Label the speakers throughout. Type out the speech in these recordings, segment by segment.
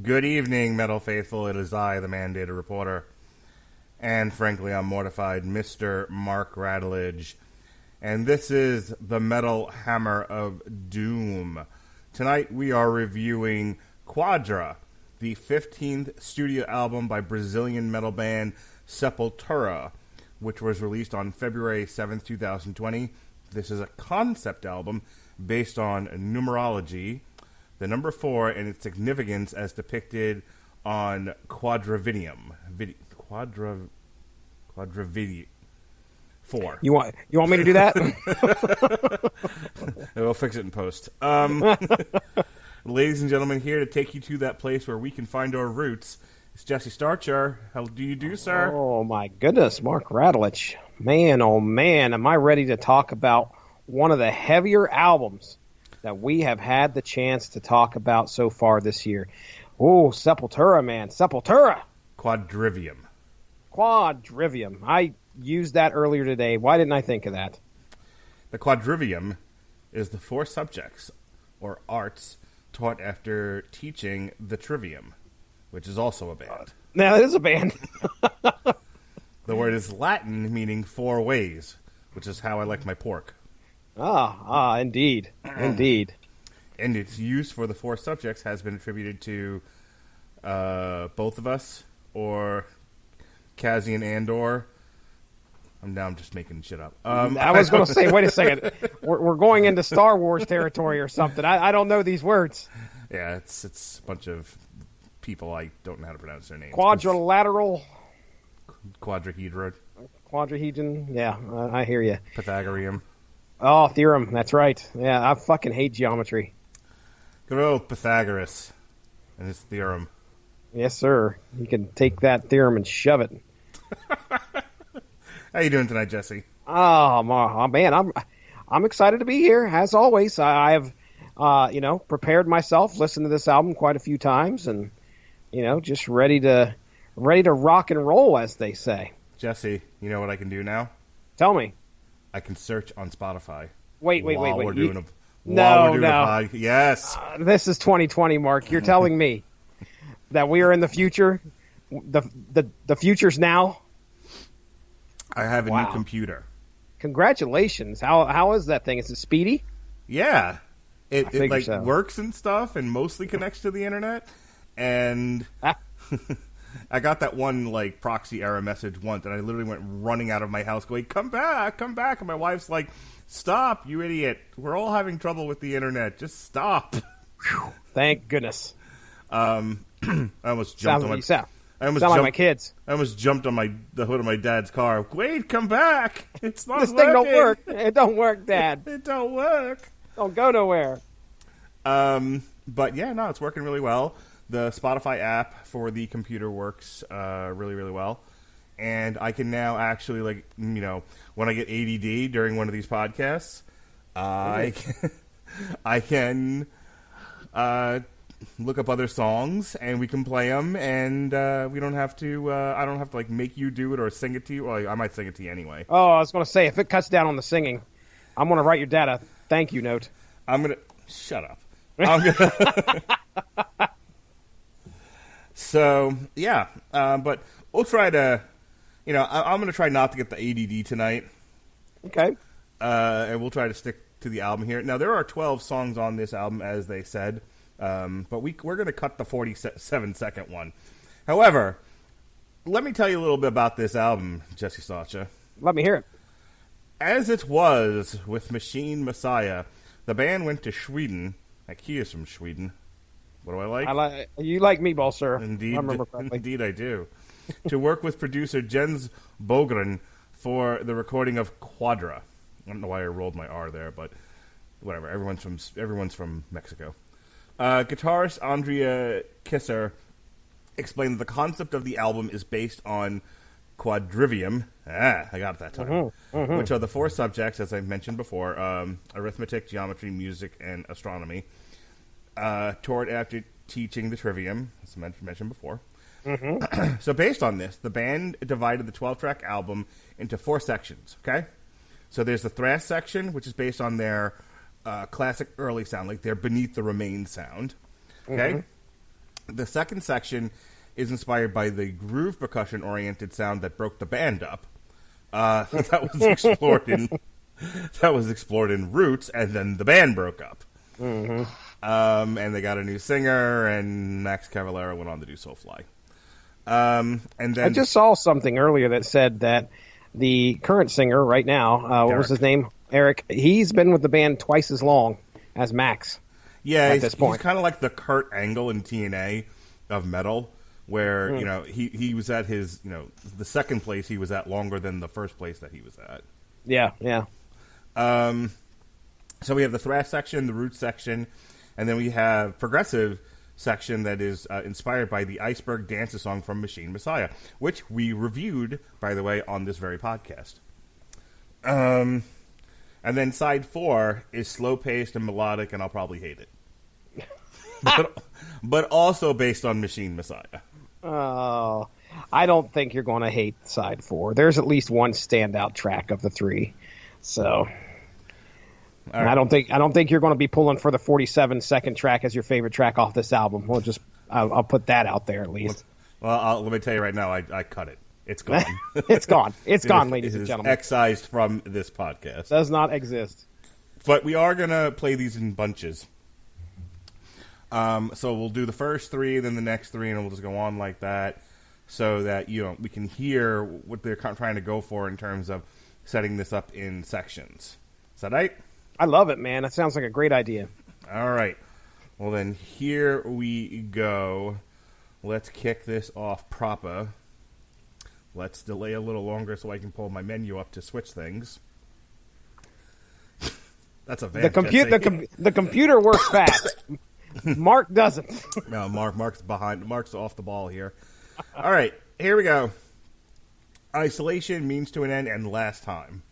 Speaker 1: Good evening, Metal Faithful. It is I, the mandated reporter. And frankly, I'm mortified, Mr. Mark Radulich. And this is the Metal Hammer of Doom. Tonight we are reviewing Quadra, the 15th studio album by Brazilian metal band Sepultura, which was released on February 7th, 2020. This is a concept album based on numerology, the number 4, and its significance as depicted on Quadrivium. Quadrivium 4.
Speaker 2: You want me to do that?
Speaker 1: We'll fix it in post. Ladies and gentlemen, here to take you to that place where we can find our roots. It's Jesse Starcher. How do you do, sir?
Speaker 2: Oh, my goodness, Mark Radulich. Man, oh, man, am I ready to talk about one of the heavier albums that we have had the chance to talk about so far this year. Oh, Sepultura, man. Sepultura.
Speaker 1: Quadrivium.
Speaker 2: I used that earlier today. Why didn't I think of that?
Speaker 1: The Quadrivium is the 4 subjects, or arts, taught after teaching the Trivium, which is also a band.
Speaker 2: Now, it is a band.
Speaker 1: The word is Latin, meaning 4 ways, which is how I like my pork.
Speaker 2: Indeed. Indeed.
Speaker 1: And its use for the 4 subjects has been attributed to both of us, or Kazian Andor. I'm just making shit up.
Speaker 2: I was going to say, wait a second. We're going into Star Wars territory or something. I don't know these words.
Speaker 1: Yeah, it's a bunch of people I don't know how to pronounce their names.
Speaker 2: Quadrilateral.
Speaker 1: Quadrahedron.
Speaker 2: Yeah, I hear you.
Speaker 1: Pythagorean.
Speaker 2: Oh, theorem. That's right. Yeah, I fucking hate geometry.
Speaker 1: Good old Pythagoras and his theorem.
Speaker 2: Yes, sir. You can take that theorem and shove it.
Speaker 1: How you doing tonight, Jesse?
Speaker 2: Oh, man, I'm excited to be here. As always, I have, prepared myself, listened to this album quite a few times, and just ready to rock and roll, as they say.
Speaker 1: Jesse, you know what I can do now?
Speaker 2: Tell me.
Speaker 1: I can search on Spotify.
Speaker 2: Wait.
Speaker 1: We're doing
Speaker 2: No.
Speaker 1: a podcast. Yes.
Speaker 2: This is 2020, Mark. You're telling me that we are in the future. The future's now.
Speaker 1: I have a new computer.
Speaker 2: Congratulations. How is that thing? Is it speedy?
Speaker 1: Yeah. It like
Speaker 2: so.
Speaker 1: Works and stuff and mostly connects to the internet. And I got that one like proxy error message once, and I literally went running out of my house going, come back. And my wife's like, stop, you idiot. We're all having trouble with the internet. Just stop.
Speaker 2: Thank goodness.
Speaker 1: I almost jumped on my
Speaker 2: like my kids.
Speaker 1: I almost jumped on the hood of my dad's car. Wait, come back. It's not
Speaker 2: this
Speaker 1: working.
Speaker 2: Thing don't work. It don't work, Dad.
Speaker 1: It don't work.
Speaker 2: Don't go nowhere.
Speaker 1: But yeah, no, it's working really well. The Spotify app for the computer works really, really well. And I can now actually, when I get ADD during one of these podcasts, I can look up other songs and we can play them, and we don't have to. I don't have to make you do it or sing it to you. Well, I might sing it to you anyway.
Speaker 2: Oh, I was going to say, if it cuts down on the singing, I'm going to write your dad a thank you note.
Speaker 1: Shut up. I'm gonna. So yeah, but we'll try to. I'm going to try not to get the ADD tonight.
Speaker 2: Okay.
Speaker 1: And we'll try to stick to the album here. Now, there are 12 songs on this album, as they said, but we're going to cut the 47-second one. However, let me tell you a little bit about this album, Jesse Sacha.
Speaker 2: Let me hear it.
Speaker 1: As it was with Machine Messiah, the band went to Sweden. He is from Sweden. What do I like?
Speaker 2: You like meatball, sir.
Speaker 1: Indeed,
Speaker 2: I remember correctly.
Speaker 1: Indeed I do. To work with producer Jens Bogren for the recording of Quadra. I don't know why I rolled my R there, but whatever. Everyone's from Mexico. Guitarist Andrea Kisser explained that the concept of the album is based on Quadrivium. I got it that time. Which are the 4 subjects, as I mentioned before: arithmetic, geometry, music, and astronomy. Toward after teaching the Trivium, as I mentioned before. So based on this, the band divided the 12-track album into 4 sections, okay? So there's the thrash section, which is based on their classic early sound, like their Beneath the Remains sound, okay? The second section is inspired by the groove percussion-oriented sound that broke the band up. That was explored in Roots, and then the band broke up.
Speaker 2: Mm-hmm.
Speaker 1: And they got a new singer, and Max Cavalera went on to do Soulfly. And then
Speaker 2: I just saw something earlier that said that the current singer right now, what was his name? Eric. He's been with the band twice as long as Max.
Speaker 1: Yeah,
Speaker 2: at this point.
Speaker 1: He's kind of like the Kurt Angle in TNA of metal, where he was at his the second place he was at longer than the first place that he was at.
Speaker 2: Yeah.
Speaker 1: So we have the thrash section, the roots section, and then we have progressive section that is inspired by the Iceberg Dancer song from Machine Messiah, which we reviewed, by the way, on this very podcast. And then side 4 is slow-paced and melodic, and I'll probably hate it. but also based on Machine Messiah.
Speaker 2: Oh, I don't think you're going to hate side 4. There's at least one standout track of the 3. So, right. I don't think you're going to be pulling for the 47-second track as your favorite track off this album. I'll put that out there at least.
Speaker 1: Well, let me tell you right now, I cut it. It's gone.
Speaker 2: It's gone. It's gone, ladies and gentlemen.
Speaker 1: Excised from this podcast.
Speaker 2: Does not exist.
Speaker 1: But we are going to play these in bunches. So we'll do the first 3, then the next 3, and we'll just go on like that, so that we can hear what they're trying to go for in terms of setting this up in sections. Is that right?
Speaker 2: I love it, man. That sounds like a great idea.
Speaker 1: All right. Well, then here we go. Let's kick this off proper. Let's delay a little longer so I can pull my menu up to switch things. That's a
Speaker 2: the computer works fast. Mark doesn't.
Speaker 1: No, Mark's behind. Mark's off the ball here. All right, here we go. Isolation, Means to an End, and Last Time.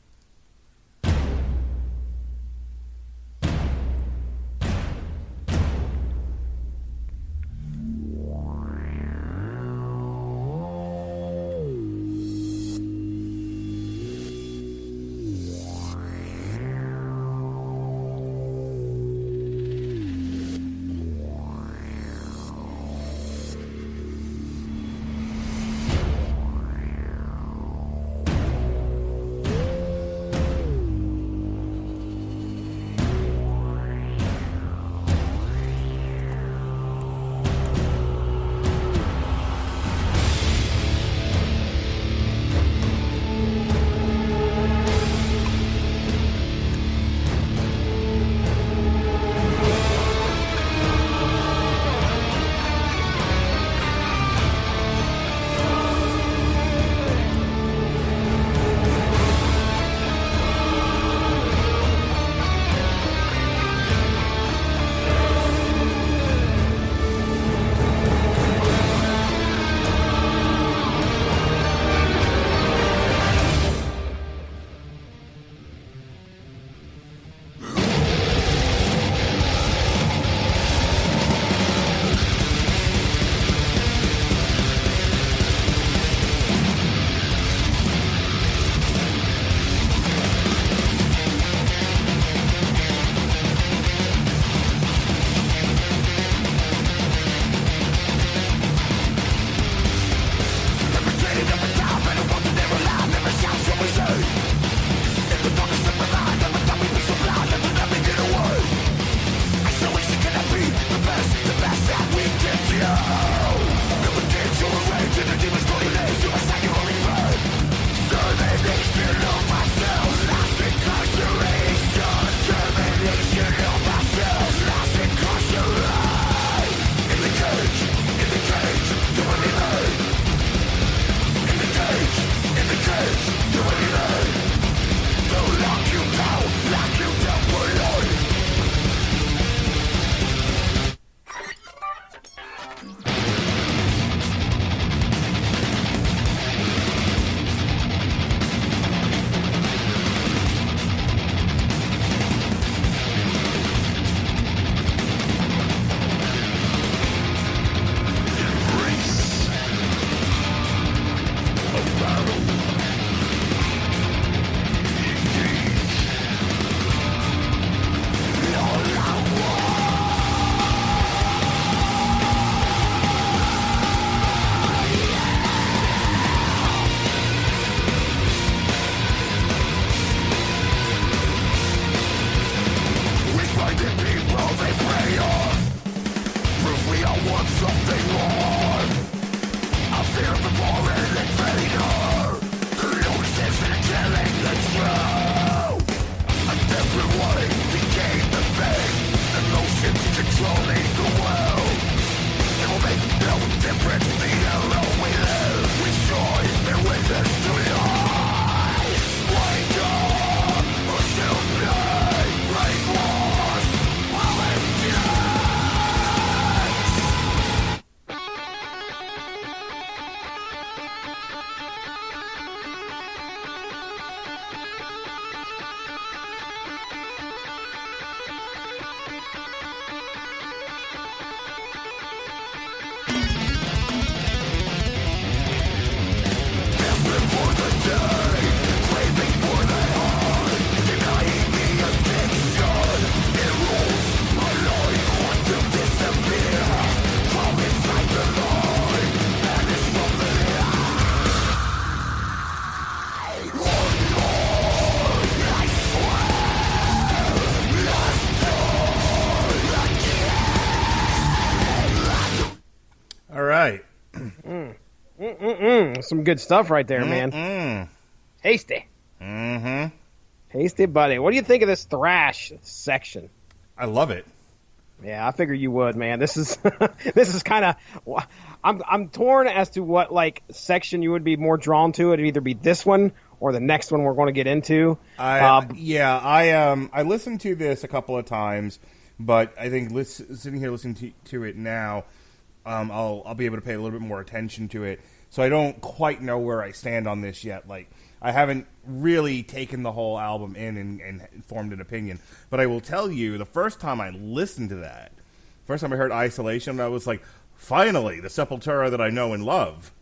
Speaker 2: Some good stuff right there, man. Tasty.
Speaker 1: Mm-hmm.
Speaker 2: Tasty, buddy. What do you think of this thrash section?
Speaker 1: I love it.
Speaker 2: Yeah, I figure you would, man. This is this is kind of. I'm torn as to what like section you would be more drawn to. It'd either be this one or the next one we're going to get into.
Speaker 1: I listened to this a couple of times, but I think sitting here listening to it now, I'll be able to pay a little bit more attention to it. So I don't quite know where I stand on this yet. Like, I haven't really taken the whole album in and formed an opinion. But I will tell you, the first time I listened to that, first time I heard Isolation, I was like, finally, the Sepultura that I know and love.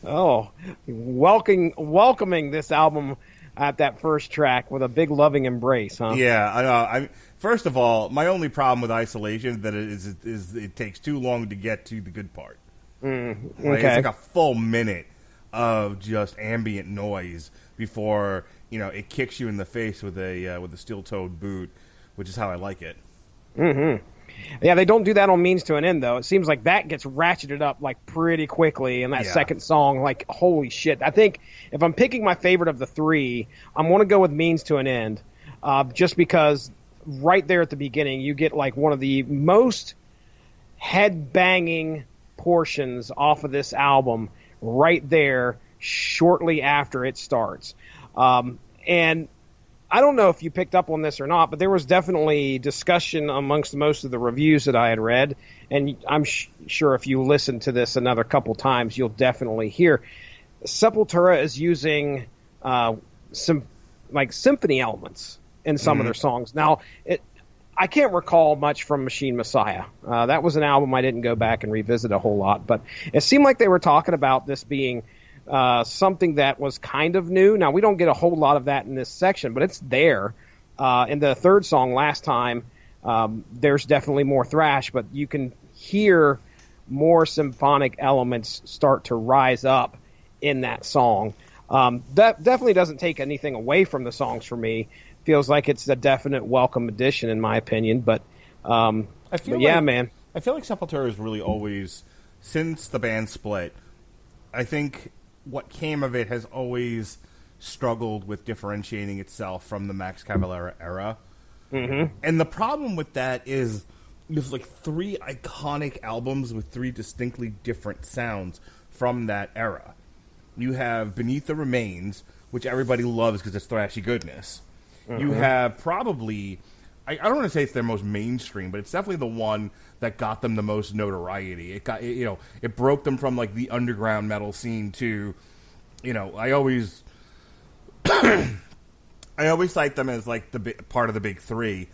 Speaker 2: Oh, welcoming this album at that first track with a big loving embrace, huh?
Speaker 1: Yeah, first of all, my only problem with Isolation that is it takes too long to get to the good part.
Speaker 2: Okay.
Speaker 1: It's like a full minute of just ambient noise before it kicks you in the face with a steel-toed boot, which is how I like it.
Speaker 2: Mm-hmm. Yeah, they don't do that on Means to an End, though. It seems like that gets ratcheted up like pretty quickly in that second song. Like, holy shit! I think if I'm picking my favorite of the three, I'm going to go with Means to an End, just because right there at the beginning you get like one of the most head-banging portions off of this album right there shortly after it starts. And I don't know if you picked up on this or not, but there was definitely discussion amongst most of the reviews that I had read, and I'm sure if you listen to this another couple times, you'll definitely hear Sepultura is using some like symphony elements in some of their songs. Now, I can't recall much from Machine Messiah. That was an album I didn't go back and revisit a whole lot, but it seemed like they were talking about this being something that was kind of new. Now, we don't get a whole lot of that in this section, but it's there. In the third song last time, there's definitely more thrash, but you can hear more symphonic elements start to rise up in that song. That definitely doesn't take anything away from the songs for me. Feels like it's a definite welcome addition, in my opinion. But man.
Speaker 1: I feel like Sepultura has really always, since the band split, I think what came of it has always struggled with differentiating itself from the Max Cavalera era. Mm-hmm. And the problem with that is there's like three iconic albums with three distinctly different sounds from that era. You have Beneath the Remains, which everybody loves because it's thrashy goodness. Mm-hmm. You have probably, I don't want to say it's their most mainstream, but it's definitely the one that got them the most notoriety. It broke them from like the underground metal scene to, I always cite them as like the part of the big three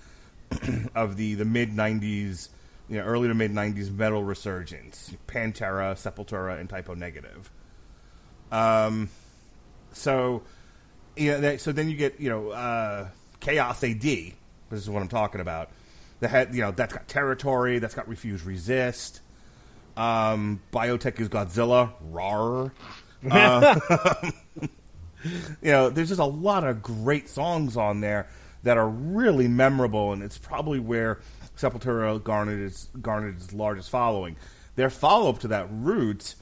Speaker 1: of the mid '90s, early to mid '90s metal resurgence: Pantera, Sepultura, and Typo Negative. So then you get Chaos AD. This is what I'm talking about. That's got Territory. That's got Refuse Resist. Biotech is Godzilla. Rawr. There's just a lot of great songs on there that are really memorable, and it's probably where Sepultura garnered its largest following. Their follow-up to that, Roots,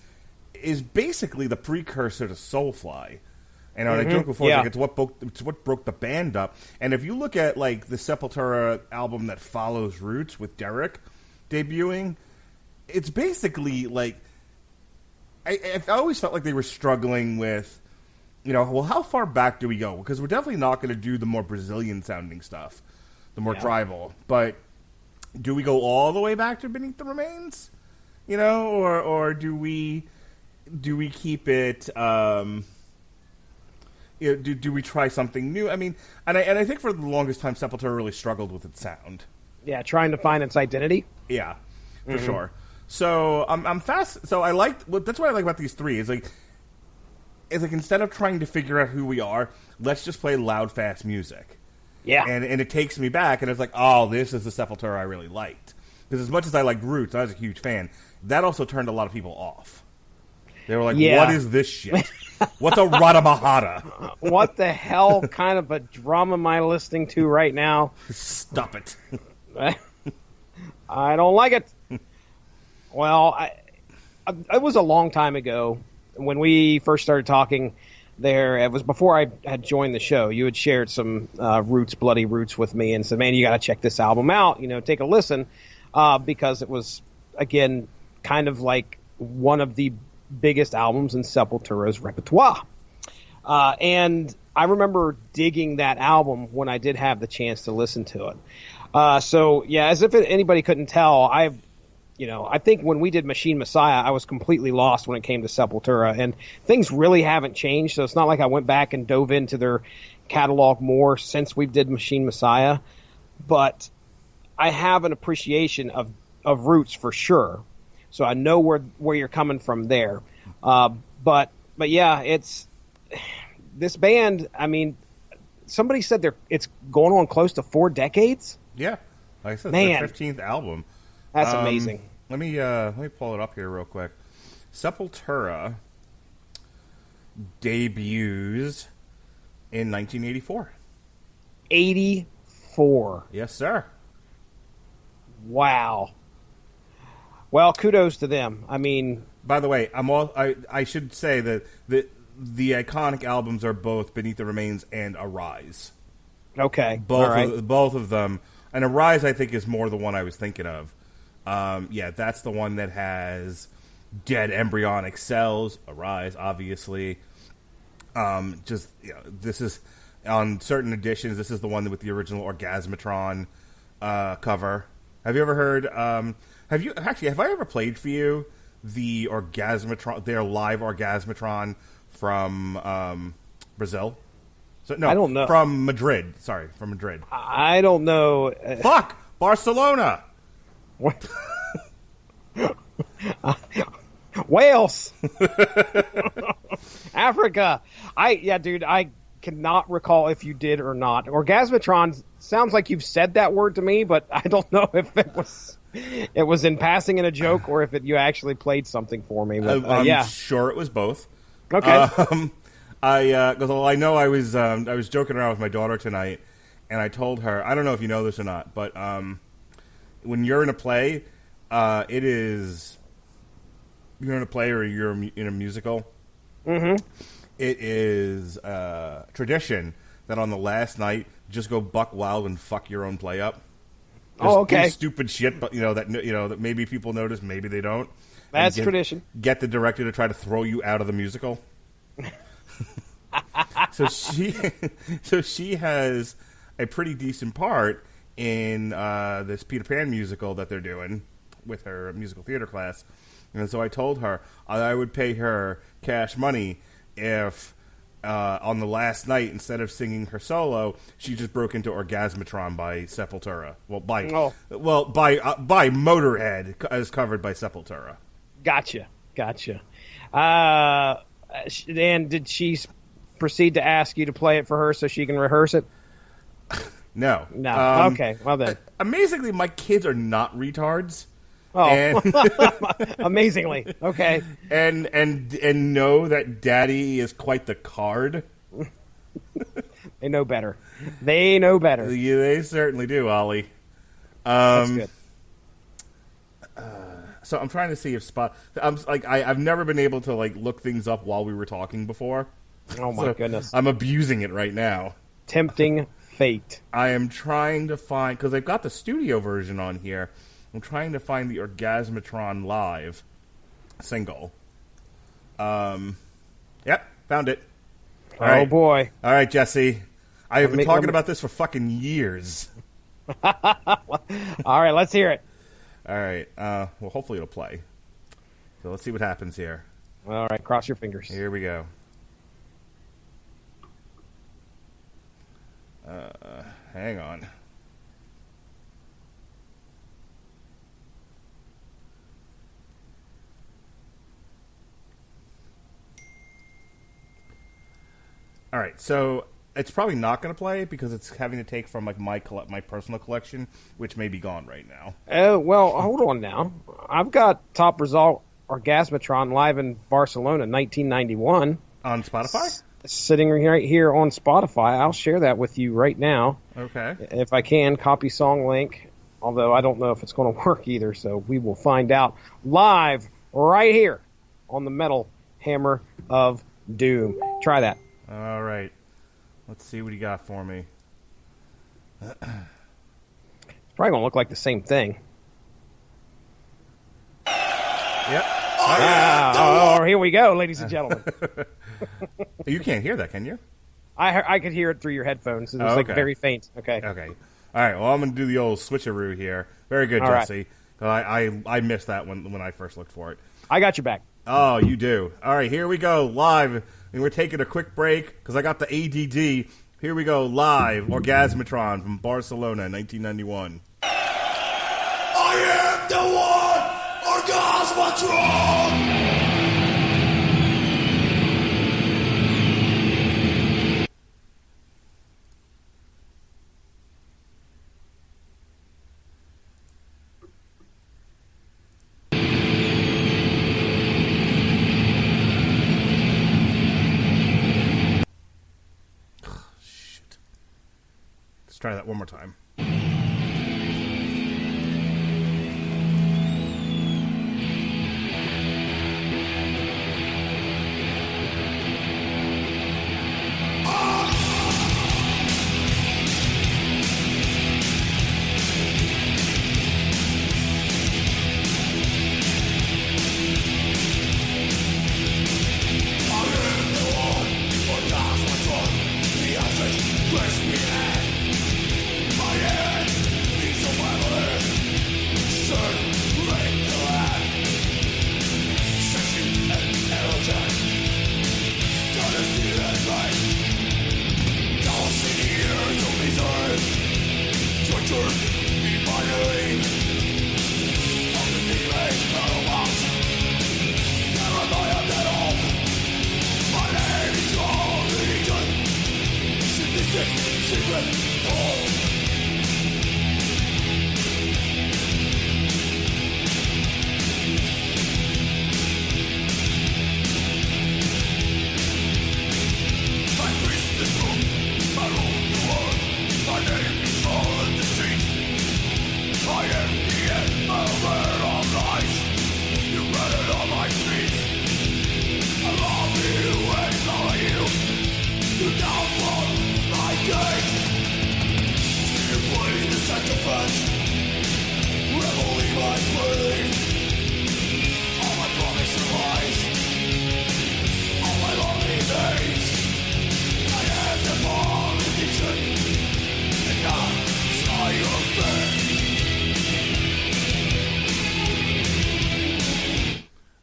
Speaker 1: is basically the precursor to Soulfly. And I joked before, it's what broke the band up. And if you look at like the Sepultura album that follows Roots with Derrick debuting, it's basically like I always felt like they were struggling with, well, how far back do we go? Because we're definitely not going to do the more Brazilian sounding stuff, the more tribal. But do we go all the way back to Beneath the Remains? Or do we keep it? Do we try something new? I mean, and I think for the longest time, Sepultura really struggled with its sound.
Speaker 2: Yeah, trying to find its identity.
Speaker 1: Yeah, for sure. So I'm fast. So I that's what I like about these three. It's like instead of trying to figure out who we are, let's just play loud, fast music.
Speaker 2: Yeah,
Speaker 1: and it takes me back, and it's like, oh, this is the Sepultura I really liked. Because as much as I liked Roots, I was a huge fan. That also turned a lot of people off. They were like, what is this shit? What's a Rada Mahada?
Speaker 2: What the hell kind of a drum am I listening to right now?
Speaker 1: Stop it.
Speaker 2: I don't like it. Well, it was a long time ago when we first started talking. It was before I had joined the show. You had shared some Bloody Roots with me and said, man, you got to check this album out, take a listen, because it was, again, kind of like one of the biggest albums in Sepultura's repertoire. And I remember digging that album when I did have the chance to listen to it. So, yeah, as if anybody couldn't tell, I think when we did Machine Messiah, I was completely lost when it came to Sepultura, and things really haven't changed. So it's not like I went back and dove into their catalog more since we did Machine Messiah, but I have an appreciation of Roots for sure. So I know where you're coming from there. But yeah, it's this band. I mean, somebody said it's going on close to 4 decades.
Speaker 1: Yeah, like I said,
Speaker 2: man,
Speaker 1: it's their 15th album.
Speaker 2: That's amazing.
Speaker 1: Let me pull it up here real quick. Sepultura debuts in 1984.
Speaker 2: 84.
Speaker 1: Yes, sir.
Speaker 2: Wow. Well, kudos to them. I mean,
Speaker 1: by the way, I should say that the iconic albums are both Beneath the Remains and Arise.
Speaker 2: Okay.
Speaker 1: Both of them. And Arise, I think, is more the one I was thinking of. Yeah, that's the one that has dead embryonic cells. Arise, obviously. This is on certain editions. This is the one with the original Orgasmatron cover. Have you ever heard? Have I ever played for you the Orgasmatron, their live Orgasmatron from Brazil? No,
Speaker 2: I don't know.
Speaker 1: From Madrid. Sorry, from Madrid.
Speaker 2: I don't know.
Speaker 1: Fuck! Barcelona!
Speaker 2: What? Wales! Africa! Dude, I cannot recall if you did or not. Orgasmatron sounds like you've said that word to me, but I don't know if it was in passing in a joke or if you actually played something for me. But,
Speaker 1: I'm sure it was both.
Speaker 2: Okay.
Speaker 1: Because I know I was joking around with my daughter tonight, and I told her, I don't know if you know this or not, but when you're in a play, you're in a play or you're in a musical.
Speaker 2: Mm-hmm.
Speaker 1: It is tradition that on the last night, just go buck wild and fuck your own play up. Just
Speaker 2: okay.
Speaker 1: do stupid shit, but that maybe people notice, maybe they don't.
Speaker 2: That's tradition.
Speaker 1: Get the director to try to throw you out of the musical. So she has a pretty decent part in this Peter Pan musical that they're doing with her musical theater class. And so I told her I would pay her cash money if on the last night, instead of singing her solo, she just broke into Orgasmatron by Sepultura. By Motorhead, as covered by Sepultura.
Speaker 2: Gotcha. And did she proceed to ask you to play it for her so she can rehearse it?
Speaker 1: No.
Speaker 2: Okay. Well then.
Speaker 1: Amazingly, my kids are not retards.
Speaker 2: Oh, and amazingly. Okay.
Speaker 1: And know that Daddy is quite the card.
Speaker 2: They know better. Yeah,
Speaker 1: they certainly do, Ollie.
Speaker 2: That's good.
Speaker 1: So I'm trying to see if I've never been able to look things up while we were talking before.
Speaker 2: Oh my goodness!
Speaker 1: I'm abusing it right now.
Speaker 2: Tempting fate.
Speaker 1: I am trying to find, because I've got the studio version on here. I'm trying to find the Orgasmatron Live single. Yep, found it.
Speaker 2: All right. Boy!
Speaker 1: All right, Jesse. I have been talking about this for fucking years.
Speaker 2: All right, let's hear it.
Speaker 1: All right. Well, hopefully it'll play. So let's see what happens here.
Speaker 2: All right, cross your fingers.
Speaker 1: Here we go. Hang on. All right, so it's probably not going to play because it's having to take from my personal collection, which may be gone right now.
Speaker 2: Oh, well, hold on now. I've got Top Result Orgasmatron live in Barcelona, 1991.
Speaker 1: On Spotify?
Speaker 2: Sitting right here on Spotify. I'll share that with you right now.
Speaker 1: Okay.
Speaker 2: If I can, copy song link, although I don't know if it's going to work either, so we will find out. Live right here on the Metal Hammer of Doom. Try that.
Speaker 1: All right. Let's see what you got for me.
Speaker 2: It's probably going to look like the same thing.
Speaker 1: Yep.
Speaker 2: Here we go, ladies and gentlemen.
Speaker 1: You can't hear that, can you?
Speaker 2: I could hear it through your headphones. It was like very faint. Okay.
Speaker 1: Okay. All right. Well, I'm going to do the old switcheroo here. Very good,
Speaker 2: All
Speaker 1: Jesse. Right. I missed that when I first looked for it.
Speaker 2: I got your back.
Speaker 1: Oh, you do. All right. Here we go. Live. And we're taking a quick break because I got the ADD. Here we go. Live. Orgasmatron from Barcelona, 1991.
Speaker 3: I am the one, Orgasmatron!
Speaker 1: Let's try that one more time.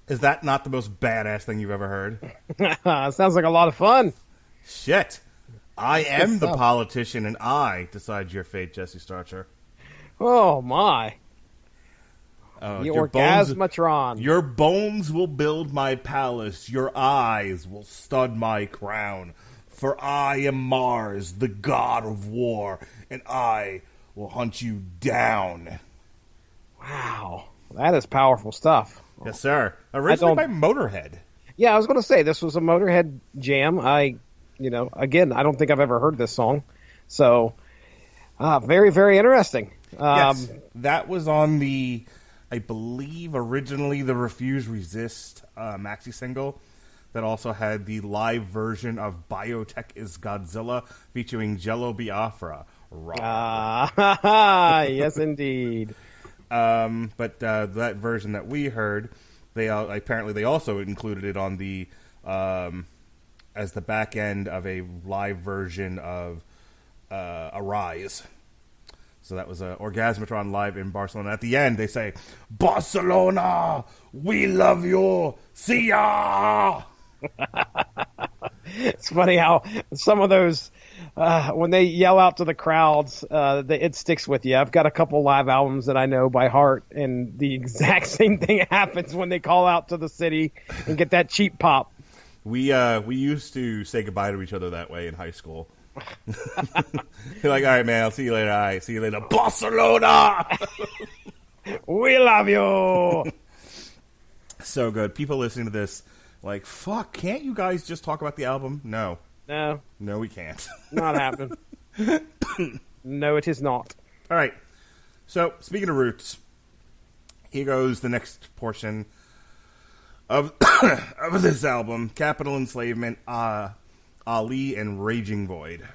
Speaker 1: Is that not the most badass thing you've ever heard?
Speaker 2: Sounds like a lot of fun.
Speaker 1: Shit. I am the politician, and I decide your fate, Jesse Starcher.
Speaker 2: Oh, my.
Speaker 1: The
Speaker 2: Orgasmatron.
Speaker 1: Your bones will build my palace. Your eyes will stud my crown. For I am Mars, the god of war, and I will hunt you down.
Speaker 2: Wow. That is powerful stuff.
Speaker 1: Yes, sir. Originally by Motorhead.
Speaker 2: Yeah, I was going to say, this was a Motorhead jam. Again, I don't think I've ever heard this song. So, very, very interesting.
Speaker 1: Yes, that was on the, I believe, originally the Refuse Resist maxi single that also had the live version of Biotech is Godzilla featuring Jello Biafra.
Speaker 2: Yes, indeed.
Speaker 1: But that version that we heard, they also included it on the as the back end of a live version of Arise. So that was Orgasmatron live in Barcelona. At the end, they say, "Barcelona, we love you. See ya."
Speaker 2: It's funny how some of those, when they yell out to the crowds, it sticks with you. I've got a couple live albums that I know by heart, and the exact same thing happens when they call out to the city and get that cheap pop.
Speaker 1: We used to say goodbye to each other that way in high school. You're like, all right, man, I'll see you later. All right, see you later. Barcelona!
Speaker 2: We love you!
Speaker 1: So good. People listening to this, like, fuck, can't you guys just talk about the album? No.
Speaker 2: No,
Speaker 1: we can't.
Speaker 2: not happening. No, it is not.
Speaker 1: All right. So, speaking of roots, here goes the next portion. of of this album, Capital Enslavement, Ali, and Raging Void.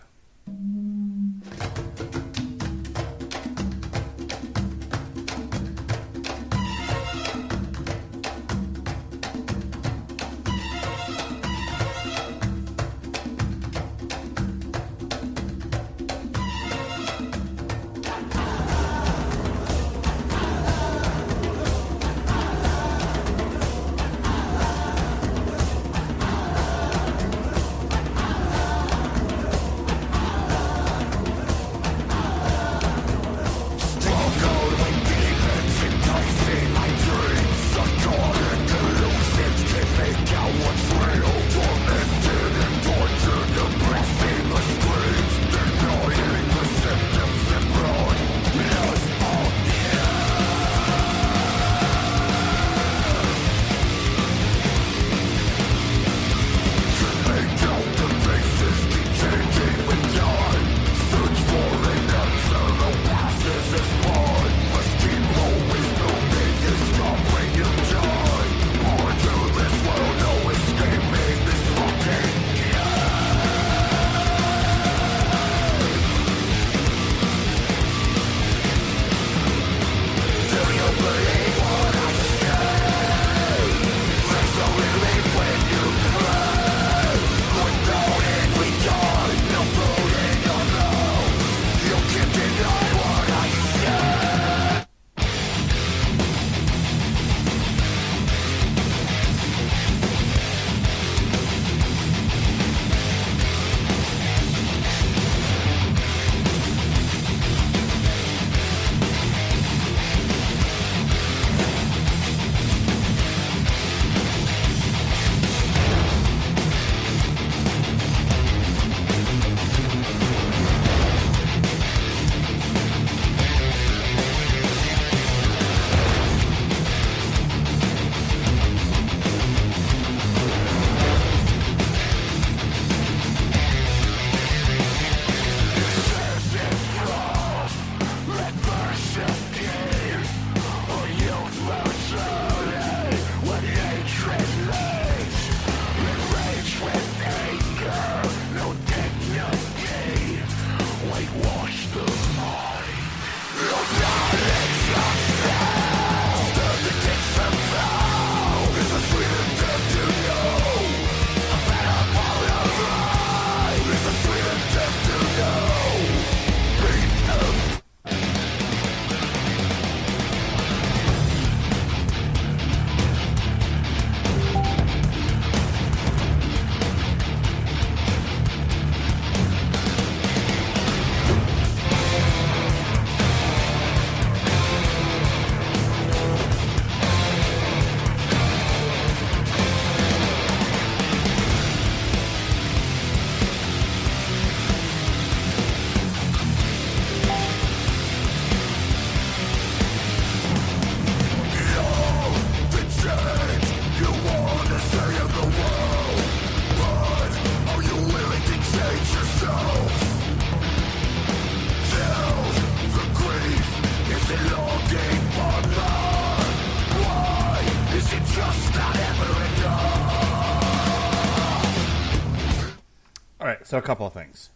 Speaker 1: So a couple of things.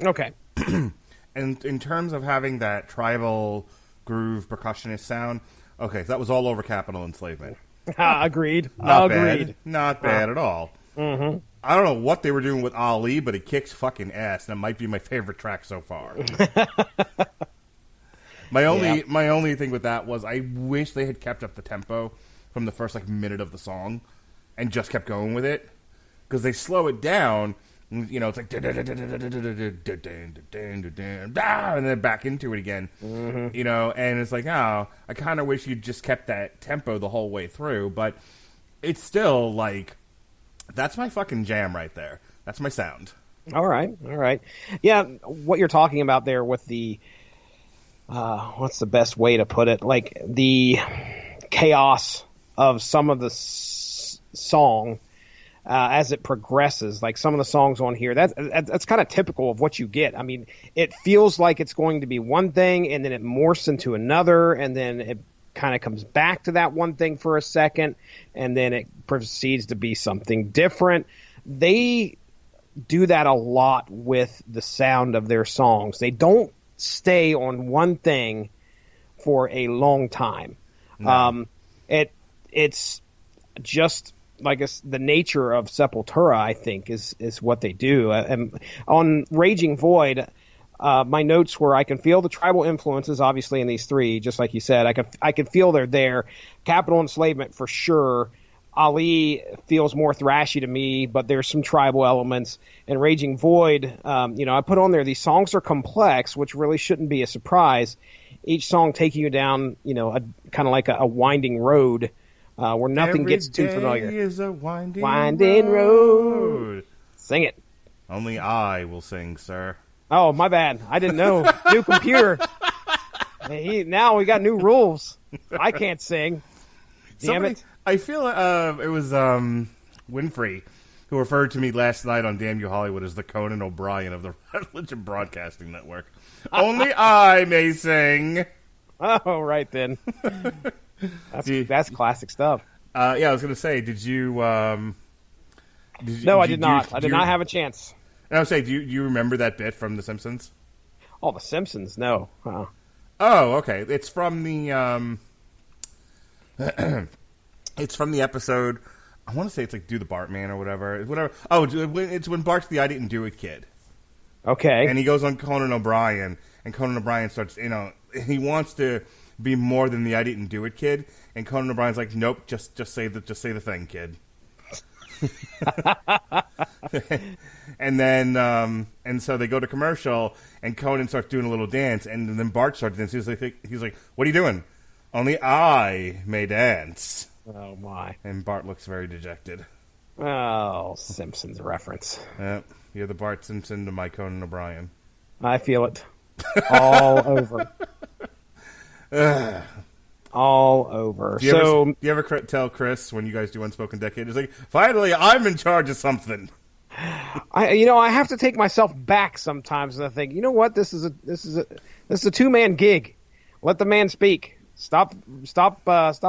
Speaker 2: Okay.
Speaker 1: And in terms of having that tribal groove percussionist sound, okay, so that was all over Capital Enslavement.
Speaker 2: Agreed.
Speaker 1: Not
Speaker 2: Agreed.
Speaker 1: bad. Not bad at all.
Speaker 2: Mm-hmm.
Speaker 1: I don't know what they were doing with Ali, but it kicks fucking ass, and it might be my favorite track so far. My only thing with that was I wish they had kept up the tempo from the first minute of the song and just kept going with it, because they slow it down. You know, it's like, and then back into it again. Mm-hmm. You know, and it's like, oh, I kind of wish you'd just kept that tempo the whole way through. But it's still like, that's my fucking jam right there. That's my sound.
Speaker 2: All right. Yeah, what you're talking about there with the, what's the best way to put it? Like the chaos of some of the song. As it progresses, like some of the songs on here, that's kind of typical of what you get. I mean, it feels like it's going to be one thing, and then it morphs into another, and then it kind of comes back to that one thing for a second, and then it proceeds to be something different. They do that a lot with the sound of their songs. They don't stay on one thing for a long time. No. It's just like the nature of Sepultura, I think, is what they do. And on Raging Void, my notes were, I can feel the tribal influences, obviously, in these three, just like you said. I can feel they're there. Capital Enslavement, for sure. Ali feels more thrashy to me, but there's some tribal elements. And Raging Void, I put on there, these songs are complex, which really shouldn't be a surprise. Each song taking you down, kind of like a winding road where nothing gets too familiar.
Speaker 1: Every day is a winding
Speaker 2: road. Sing it.
Speaker 1: Only I will sing, sir.
Speaker 2: Oh, my bad. I didn't know. New computer. Now we got new rules. I can't sing. Damn it.
Speaker 1: I feel it was Winfrey who referred to me last night on Damn You Hollywood as the Conan O'Brien of the Religion Broadcasting Network. Only I may sing.
Speaker 2: Oh, right then. That's classic stuff.
Speaker 1: I was going to say, did you...
Speaker 2: No, I did not. I did not have a chance.
Speaker 1: I was saying, do you remember that bit from The Simpsons?
Speaker 2: Oh, The Simpsons? No.
Speaker 1: Oh, okay. It's from the... it's from the episode... I want to say it's like Do the Bartman or whatever. Oh, it's when Bart's the I Didn't Do It kid.
Speaker 2: Okay.
Speaker 1: And he goes on Conan O'Brien, and Conan O'Brien starts, he wants to be more than the I Didn't Do It kid, and Conan O'Brien's like, nope, just say the thing, kid. And then and so they go to commercial, and Conan starts doing a little dance, and then Bart starts dancing. He's like, what are you doing? Only I may dance.
Speaker 2: Oh my.
Speaker 1: And Bart looks very dejected.
Speaker 2: Oh, Simpsons reference.
Speaker 1: Yep, you're the Bart Simpson to my Conan O'Brien.
Speaker 2: I feel it all over. All over.
Speaker 1: Do you ever tell Chris when you guys do Unspoken Decade? It's like, finally, I'm in charge of something.
Speaker 2: I have to take myself back sometimes, and I think, you know what? This is a 2-man gig. Let the man speak. Stop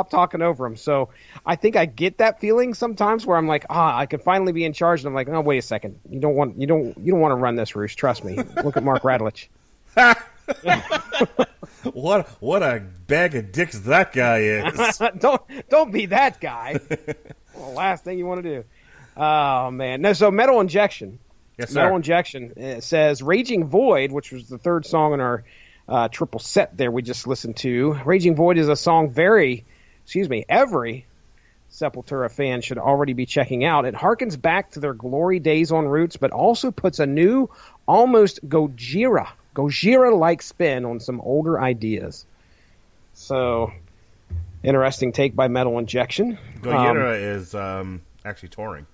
Speaker 2: talking over him. So I think I get that feeling sometimes where I'm like, I can finally be in charge, and I'm like, oh, wait a second. You don't want to run this, Roos. Trust me. Look at Mark Radulich.
Speaker 1: What a bag of dicks that guy is.
Speaker 2: Don't be that guy. Well, last thing you want to do. Oh man. No, so Metal Injection.
Speaker 1: Yes, sir.
Speaker 2: Metal Injection says Raging Void, which was the third song in our triple set there we just listened to. Raging Void is a song every Sepultura fan should already be checking out. It harkens back to their glory days on Roots, but also puts a new, almost Gojira-like spin on some older ideas. So, interesting take by Metal Injection.
Speaker 1: Gojira is actually touring.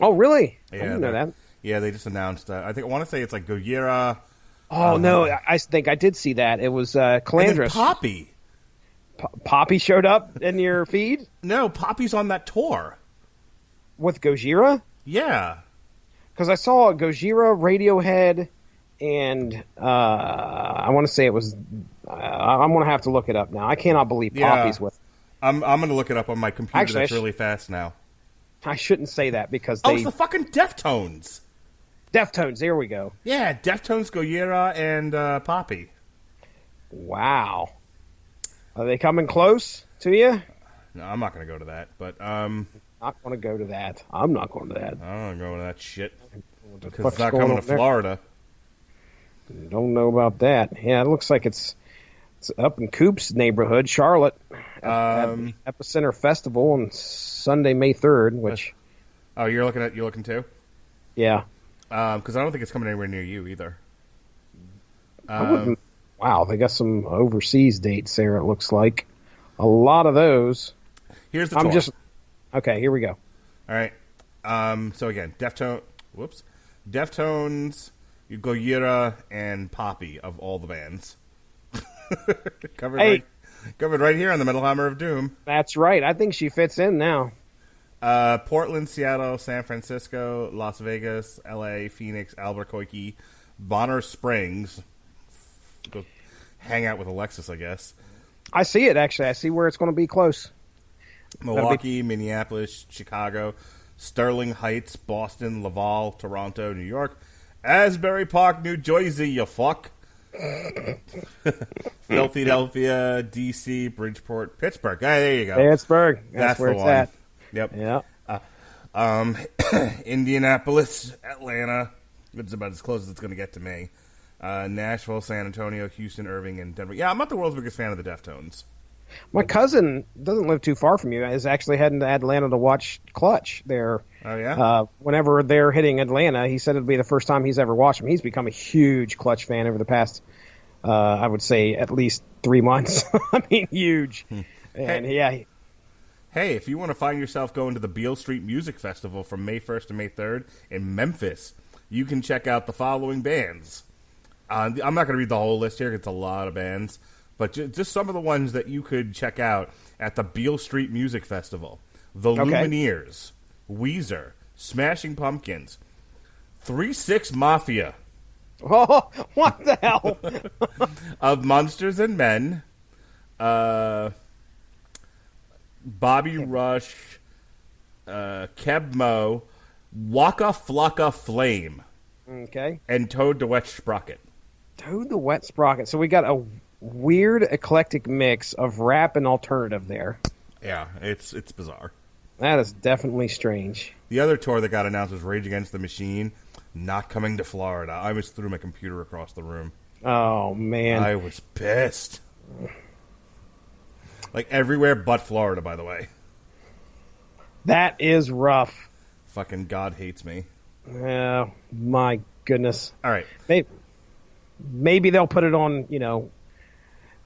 Speaker 2: Oh, really?
Speaker 1: Yeah,
Speaker 2: I didn't know that.
Speaker 1: Yeah, they just announced. I want to say it's like Gojira.
Speaker 2: Oh, no, I think I did see that. It was Calandris.
Speaker 1: Poppy.
Speaker 2: Poppy showed up in your feed?
Speaker 1: No, Poppy's on that tour.
Speaker 2: With Gojira?
Speaker 1: Yeah.
Speaker 2: Because I saw Gojira, Radiohead, and I want to say it was... I'm going to have to look it up now. I cannot believe Poppy's with...
Speaker 1: I'm going to look it up on my computer.
Speaker 2: Actually,
Speaker 1: that's really fast now.
Speaker 2: I shouldn't say that because
Speaker 1: it's the fucking Deftones.
Speaker 2: Deftones, there we go.
Speaker 1: Yeah, Deftones, Gojira, and Poppy.
Speaker 2: Wow. Are they coming close to you?
Speaker 1: No, I'm not going to go to that, but...
Speaker 2: Not going to go to that. I'm not going to that.
Speaker 1: I'm not going to that shit. Because it's not coming to Florida.
Speaker 2: Don't know about that. Yeah, it looks like it's up in Coop's neighborhood, Charlotte, at Epicenter Festival on Sunday, May 3rd, which...
Speaker 1: Oh, you're looking too?
Speaker 2: Yeah.
Speaker 1: Because I don't think it's coming anywhere near you either.
Speaker 2: Wow, they got some overseas dates there, it looks like. A lot of those.
Speaker 1: Here's the tour.
Speaker 2: Okay, here we go.
Speaker 1: All right. So again, Deftones, Gojira, and Poppy of all the bands. covered right here on the Metal Hammer of Doom.
Speaker 2: That's right. I think she fits in now.
Speaker 1: Portland, Seattle, San Francisco, Las Vegas, LA, Phoenix, Albuquerque, Bonner Springs. Go hang out with Alexis, I guess.
Speaker 2: I see it, actually. I see where it's going to be close.
Speaker 1: Milwaukee, Minneapolis, Chicago, Sterling Heights, Boston, Laval, Toronto, New York, Asbury Park, New Jersey, you fuck. Philadelphia, D.C., Bridgeport, Pittsburgh. Hey, there you go.
Speaker 2: Pittsburgh. That's where
Speaker 1: the
Speaker 2: it's
Speaker 1: one.
Speaker 2: at.
Speaker 1: Yep.
Speaker 2: Yeah.
Speaker 1: Indianapolis, Atlanta. It's about as close as it's going to get to me. Nashville, San Antonio, Houston, Irving, and Denver. Yeah, I'm not the world's biggest fan of the Deftones.
Speaker 2: My cousin doesn't live too far from you. Is actually heading to Atlanta to watch Clutch there.
Speaker 1: Oh, yeah?
Speaker 2: Whenever they're hitting Atlanta, he said it'll be the first time he's ever watched them. He's become a huge Clutch fan over the past, I would say, at least 3 months. I mean, huge. And
Speaker 1: Hey, if you want to find yourself going to the Beale Street Music Festival from May 1st to May 3rd in Memphis, you can check out the following bands. I'm not going to read the whole list here. It's a lot of bands. But just some of the ones that you could check out at the Beale Street Music Festival. The Lumineers, Weezer, Smashing Pumpkins, 3-6 Mafia.
Speaker 2: Oh, what the hell?
Speaker 1: Of Monsters and Men, Bobby Rush, Keb Mo, Waka Flocka Flame,
Speaker 2: Okay.
Speaker 1: and Toad the Wet Sprocket.
Speaker 2: Toad the Wet Sprocket. So we got a weird, eclectic mix of rap and alternative there.
Speaker 1: Yeah, it's bizarre.
Speaker 2: That is definitely strange.
Speaker 1: The other tour that got announced was Rage Against the Machine, not coming to Florida. I was threw my computer across the room.
Speaker 2: Oh, man.
Speaker 1: I was pissed. Like everywhere but Florida, by the way.
Speaker 2: That is rough.
Speaker 1: Fucking God hates me.
Speaker 2: Yeah, my goodness.
Speaker 1: All right.
Speaker 2: Maybe they'll put it on,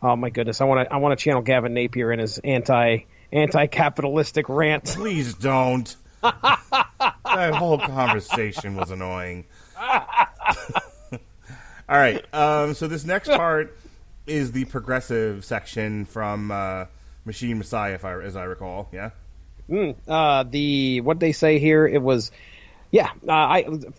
Speaker 2: oh my goodness. I want to channel Gavin Napier in his anti-capitalistic rant.
Speaker 1: Please don't. That whole conversation was annoying. All right. So this next part is the progressive section from Machine Messiah, as I recall. Yeah.
Speaker 2: What they say here, it was,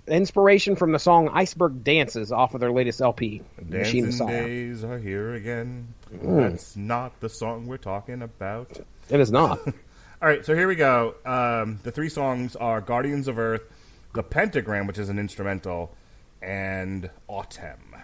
Speaker 2: inspiration from the song Iceberg Dances off of their latest LP, Machine
Speaker 1: Dancing
Speaker 2: Messiah.
Speaker 1: days are here again. That's not the song we're talking about.
Speaker 2: It is not.
Speaker 1: All right, so here we go. The three songs are Guardians of Earth, The Pentagram, which is an instrumental, and Autumn.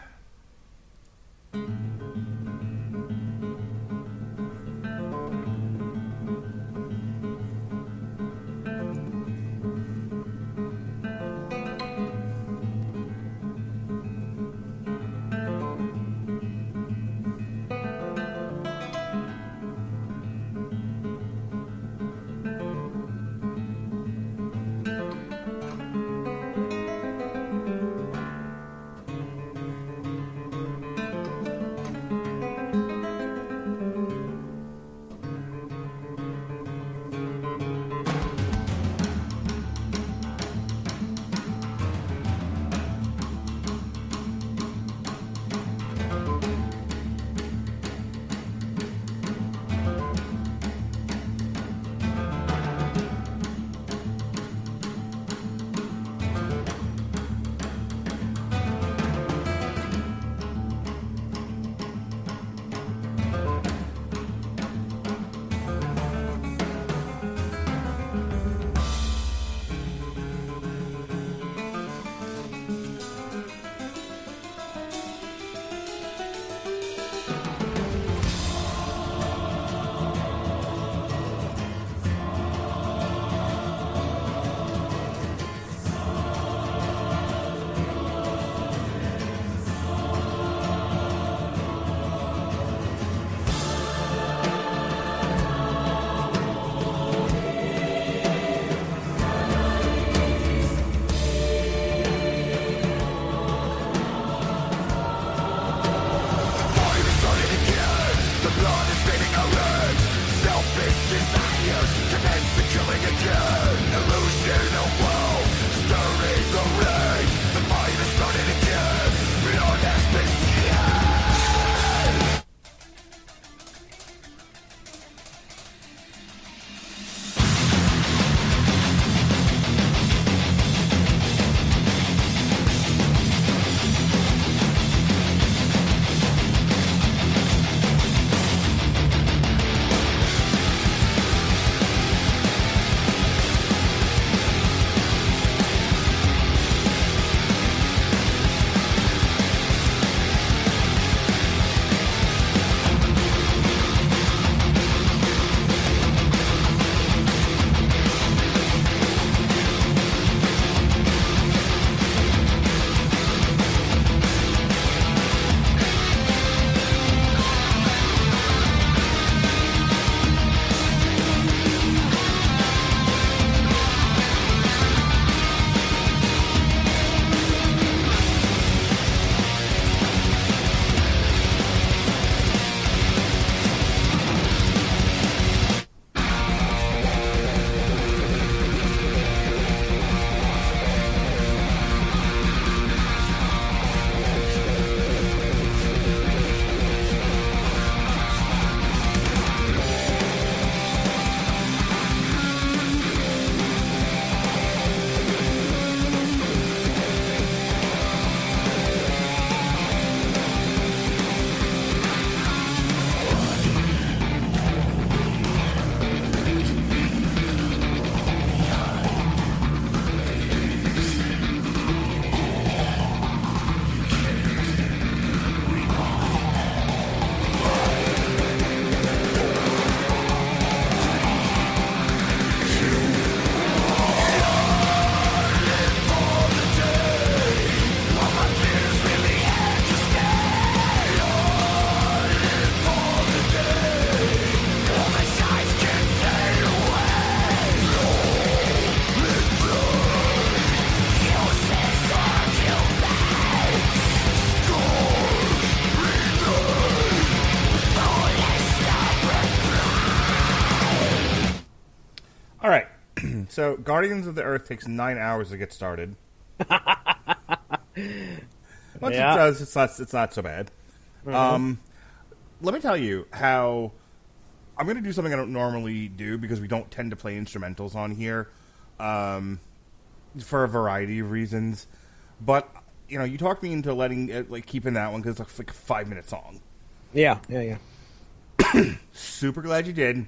Speaker 1: All right. So, Guardians of the Earth takes 9 hours to get started. Once it does, it's not so bad. Mm-hmm. Let me tell you how I'm going to do something I don't normally do because we don't tend to play instrumentals on here for a variety of reasons. But you talked me into keeping that one because it's like a 5-minute song.
Speaker 2: Yeah.
Speaker 1: Super glad you did.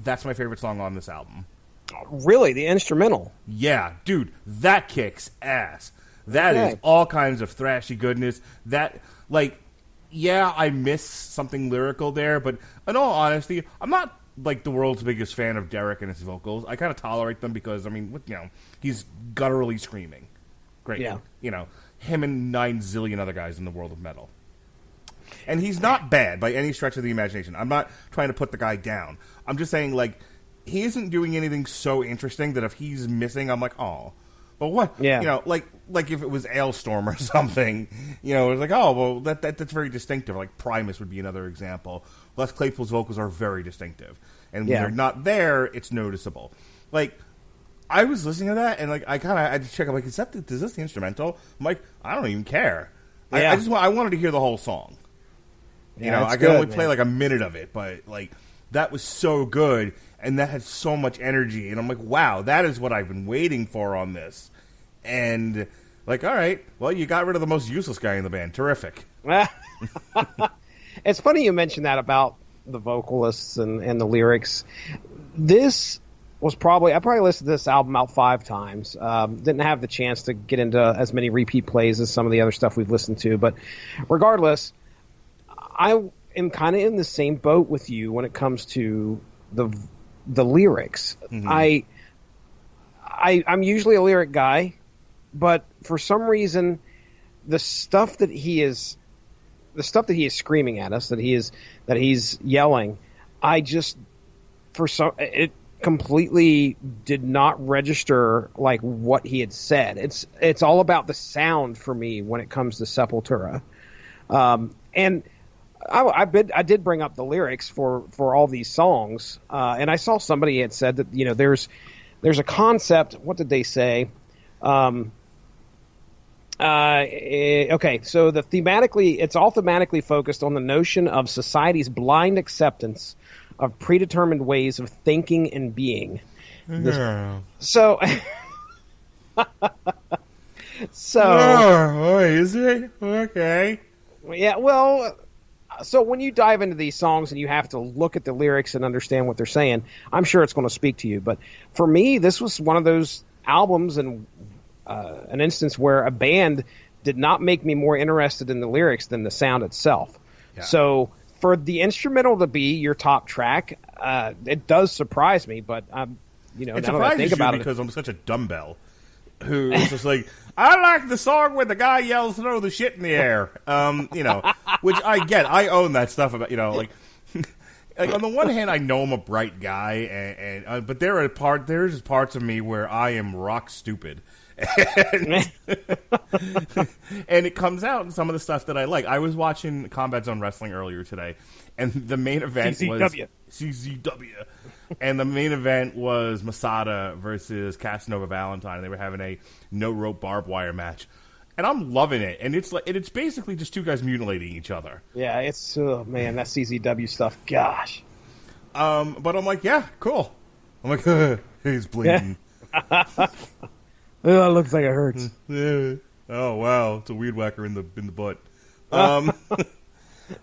Speaker 1: That's my favorite song on this album.
Speaker 2: Really, the instrumental?
Speaker 1: Yeah, dude, that kicks ass. That is all kinds of thrashy goodness. I miss something lyrical there, but in all honesty, I'm not the world's biggest fan of Derrick and his vocals. I kind of tolerate them because, he's gutturally screaming. Great.
Speaker 2: Yeah.
Speaker 1: Him and 9 zillion other guys in the world of metal. And he's not bad by any stretch of the imagination. I'm not trying to put the guy down. I'm just saying, he isn't doing anything so interesting that if he's missing, I'm like, oh. But what?
Speaker 2: Yeah.
Speaker 1: Like if it was Ailstorm or something, it's like, oh, well, that's very distinctive. Like Primus would be another example. Les Claypool's vocals are very distinctive. And when they're not there, it's noticeable. I was listening to that, and I had to check. I'm like, is this the instrumental? I'm like, I don't even care. Yeah. I wanted to hear the whole song. I could only play a minute of it, but that was so good, and that had so much energy, and I'm like, wow, that is what I've been waiting for on this. And all right, well, you got rid of the most useless guy in the band. Terrific.
Speaker 2: It's funny you mentioned that about the vocalists and the lyrics. This was I probably listened to this album out 5 times. Didn't have the chance to get into as many repeat plays as some of the other stuff we've listened to, but regardless, I am kind of in the same boat with you when it comes to the lyrics. Mm-hmm. I'm usually a lyric guy, but for some reason, the stuff that he is screaming at us, that he's yelling, it completely did not register what he had said. It's all about the sound for me when it comes to Sepultura, and I did bring up the lyrics for all these songs, and I saw somebody had said that there's a concept. What did they say? Okay, so it's all thematically focused on the notion of society's blind acceptance of predetermined ways of thinking and being. So
Speaker 1: is it okay?
Speaker 2: Yeah, well. So when you dive into these songs and you have to look at the lyrics and understand what they're saying, I'm sure it's going to speak to you. But for me, this was one of those albums and an instance where a band did not make me more interested in the lyrics than the sound itself. Yeah. So for the instrumental to be your top track, it does surprise me. But it now that I think about it,
Speaker 1: because I'm such a dumbbell who is just I like the song where the guy yells, "Throw the shit in the air," which I get. I own that stuff about, on the one hand, I know I'm a bright guy, but there's parts of me where I am rock stupid, and it comes out in some of the stuff that I like. I was watching Combat Zone Wrestling earlier today, and the main event was CZW. And the main event was Masada versus Casanova Valentine. They were having a no-rope barbed wire match. And I'm loving it. And it's basically just two guys mutilating each other.
Speaker 2: Yeah, it's, that CZW stuff, gosh.
Speaker 1: But I'm like, yeah, cool. I'm like, he's bleeding.
Speaker 2: Oh, it looks like it hurts.
Speaker 1: Oh, wow. It's a weed whacker in the butt.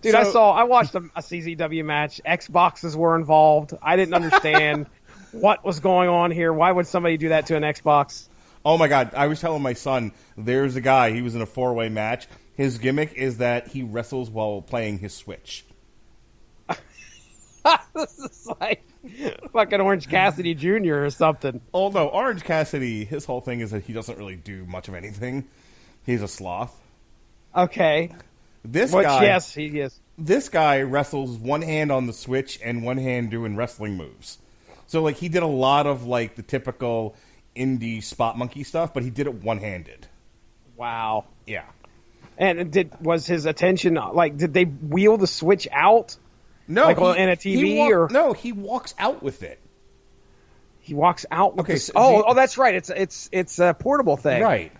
Speaker 2: Dude, I watched a CZW match. Xboxes were involved. I didn't understand what was going on here. Why would somebody do that to an Xbox?
Speaker 1: Oh, my God. I was telling my son, there's a guy. He was in a 4-way match. His gimmick is that he wrestles while playing his Switch.
Speaker 2: This is like fucking Orange Cassidy Jr. or something.
Speaker 1: Oh, no. Orange Cassidy, his whole thing is that he doesn't really do much of anything. He's a sloth.
Speaker 2: Okay. Yes, he is.
Speaker 1: This guy wrestles one hand on the Switch and one hand doing wrestling moves. So, he did a lot of, the typical indie spot monkey stuff, but he did it one-handed.
Speaker 2: Wow.
Speaker 1: Yeah.
Speaker 2: And was his attention, did they wheel the Switch out?
Speaker 1: No.
Speaker 2: In a TV?
Speaker 1: No, he walks out with it.
Speaker 2: He walks out with
Speaker 1: Okay,
Speaker 2: this.
Speaker 1: so
Speaker 2: Oh, that's right. It's a portable thing.
Speaker 1: Right.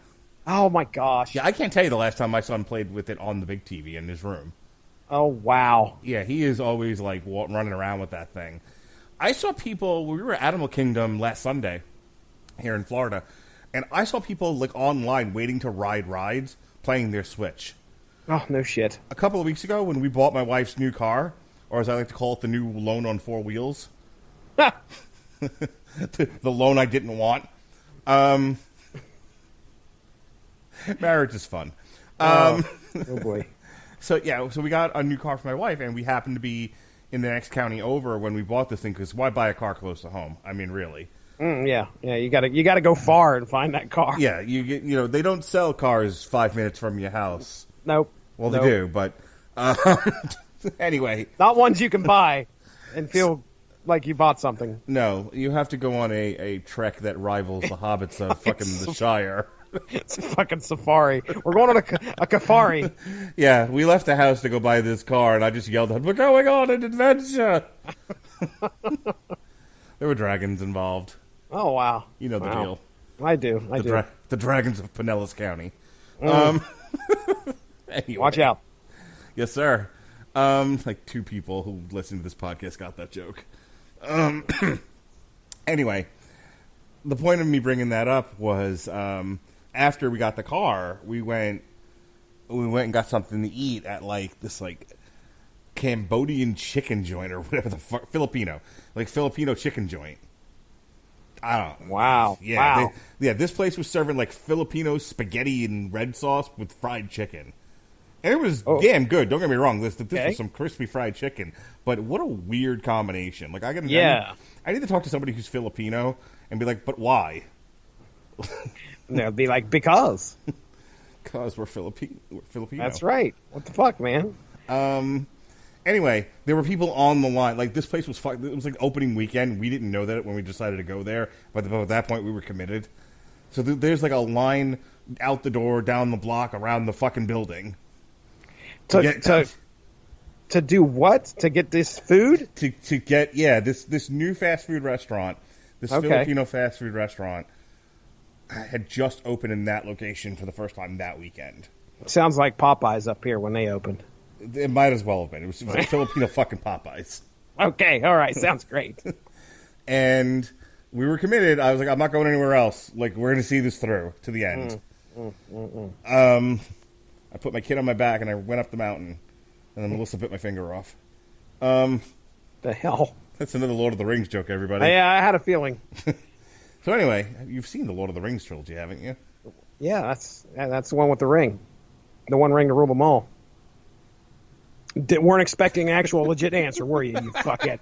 Speaker 2: Oh my gosh.
Speaker 1: Yeah, I can't tell you the last time my son played with it on the big TV in his room.
Speaker 2: Oh wow.
Speaker 1: Yeah, he is always like running around with that thing. I saw people. We were at Animal Kingdom last Sunday here in Florida, and I saw people like online waiting to ride rides, playing their Switch.
Speaker 2: Oh no shit.
Speaker 1: A couple of weeks ago, when we bought my wife's new car, or as I like to call it, the new loan on 4 wheels, the loan I didn't want. Marriage is fun.
Speaker 2: Oh boy.
Speaker 1: So we got a new car for my wife, and we happened to be in the next county over when we bought this thing. Because why buy a car close to home? I mean, really.
Speaker 2: Yeah. You gotta go far and find that car.
Speaker 1: Yeah, they don't sell cars 5 minutes from your house.
Speaker 2: Nope.
Speaker 1: Well, they do, but anyway.
Speaker 2: Not ones you can buy and feel like you bought something.
Speaker 1: No, you have to go on a trek that rivals the Hobbits of fucking the Shire.
Speaker 2: It's a fucking safari. We're going on a safari.
Speaker 1: Yeah, we left the house to go buy this car, and I just yelled, "We're going on an adventure!" There were dragons involved.
Speaker 2: Oh, wow.
Speaker 1: You know the deal.
Speaker 2: I do.
Speaker 1: The dragons of Pinellas County. Anyway.
Speaker 2: Watch out.
Speaker 1: Yes, sir. Like 2 people who listen to this podcast got that joke. Anyway, the point of me bringing that up was after we got the car, we went and got something to eat at like this like Cambodian chicken joint or whatever the fuck, Filipino chicken joint. I don't know.
Speaker 2: Wow.
Speaker 1: Yeah.
Speaker 2: Wow.
Speaker 1: This place was serving like Filipino spaghetti and red sauce with fried chicken. And it was damn good. Don't get me wrong. This was some crispy fried chicken. But what a weird combination. Like I need to talk to somebody who's Filipino and be like, but why?
Speaker 2: They'll be like, because.
Speaker 1: Because we're Filipino.
Speaker 2: That's right. What the fuck, man?
Speaker 1: Anyway, there were people on the line. Like, this place was it was like opening weekend. We didn't know that when we decided to go there. But at that point, we were committed. So there's like a line out the door, down the block, around the fucking building.
Speaker 2: To do what? To get this food?
Speaker 1: To get, this new fast food restaurant, Filipino fast food restaurant, had just opened in that location for the first time that weekend.
Speaker 2: Sounds like Popeyes up here when they opened.
Speaker 1: It might as well have been. It was like Filipino fucking Popeyes.
Speaker 2: Okay, all right, sounds great.
Speaker 1: And we were committed. I was like, I'm not going anywhere else. Like, we're going to see this through to the end. I put my kid on my back and I went up the mountain. And then Melissa bit my finger off.
Speaker 2: The hell?
Speaker 1: That's another Lord of the Rings joke, everybody.
Speaker 2: Yeah, I had a feeling.
Speaker 1: So anyway, you've seen the Lord of the Rings trilogy, haven't you?
Speaker 2: Yeah, that's the one with the ring. The one ring to rule them all. Weren't expecting an actual legit answer, were you, you fuckhead?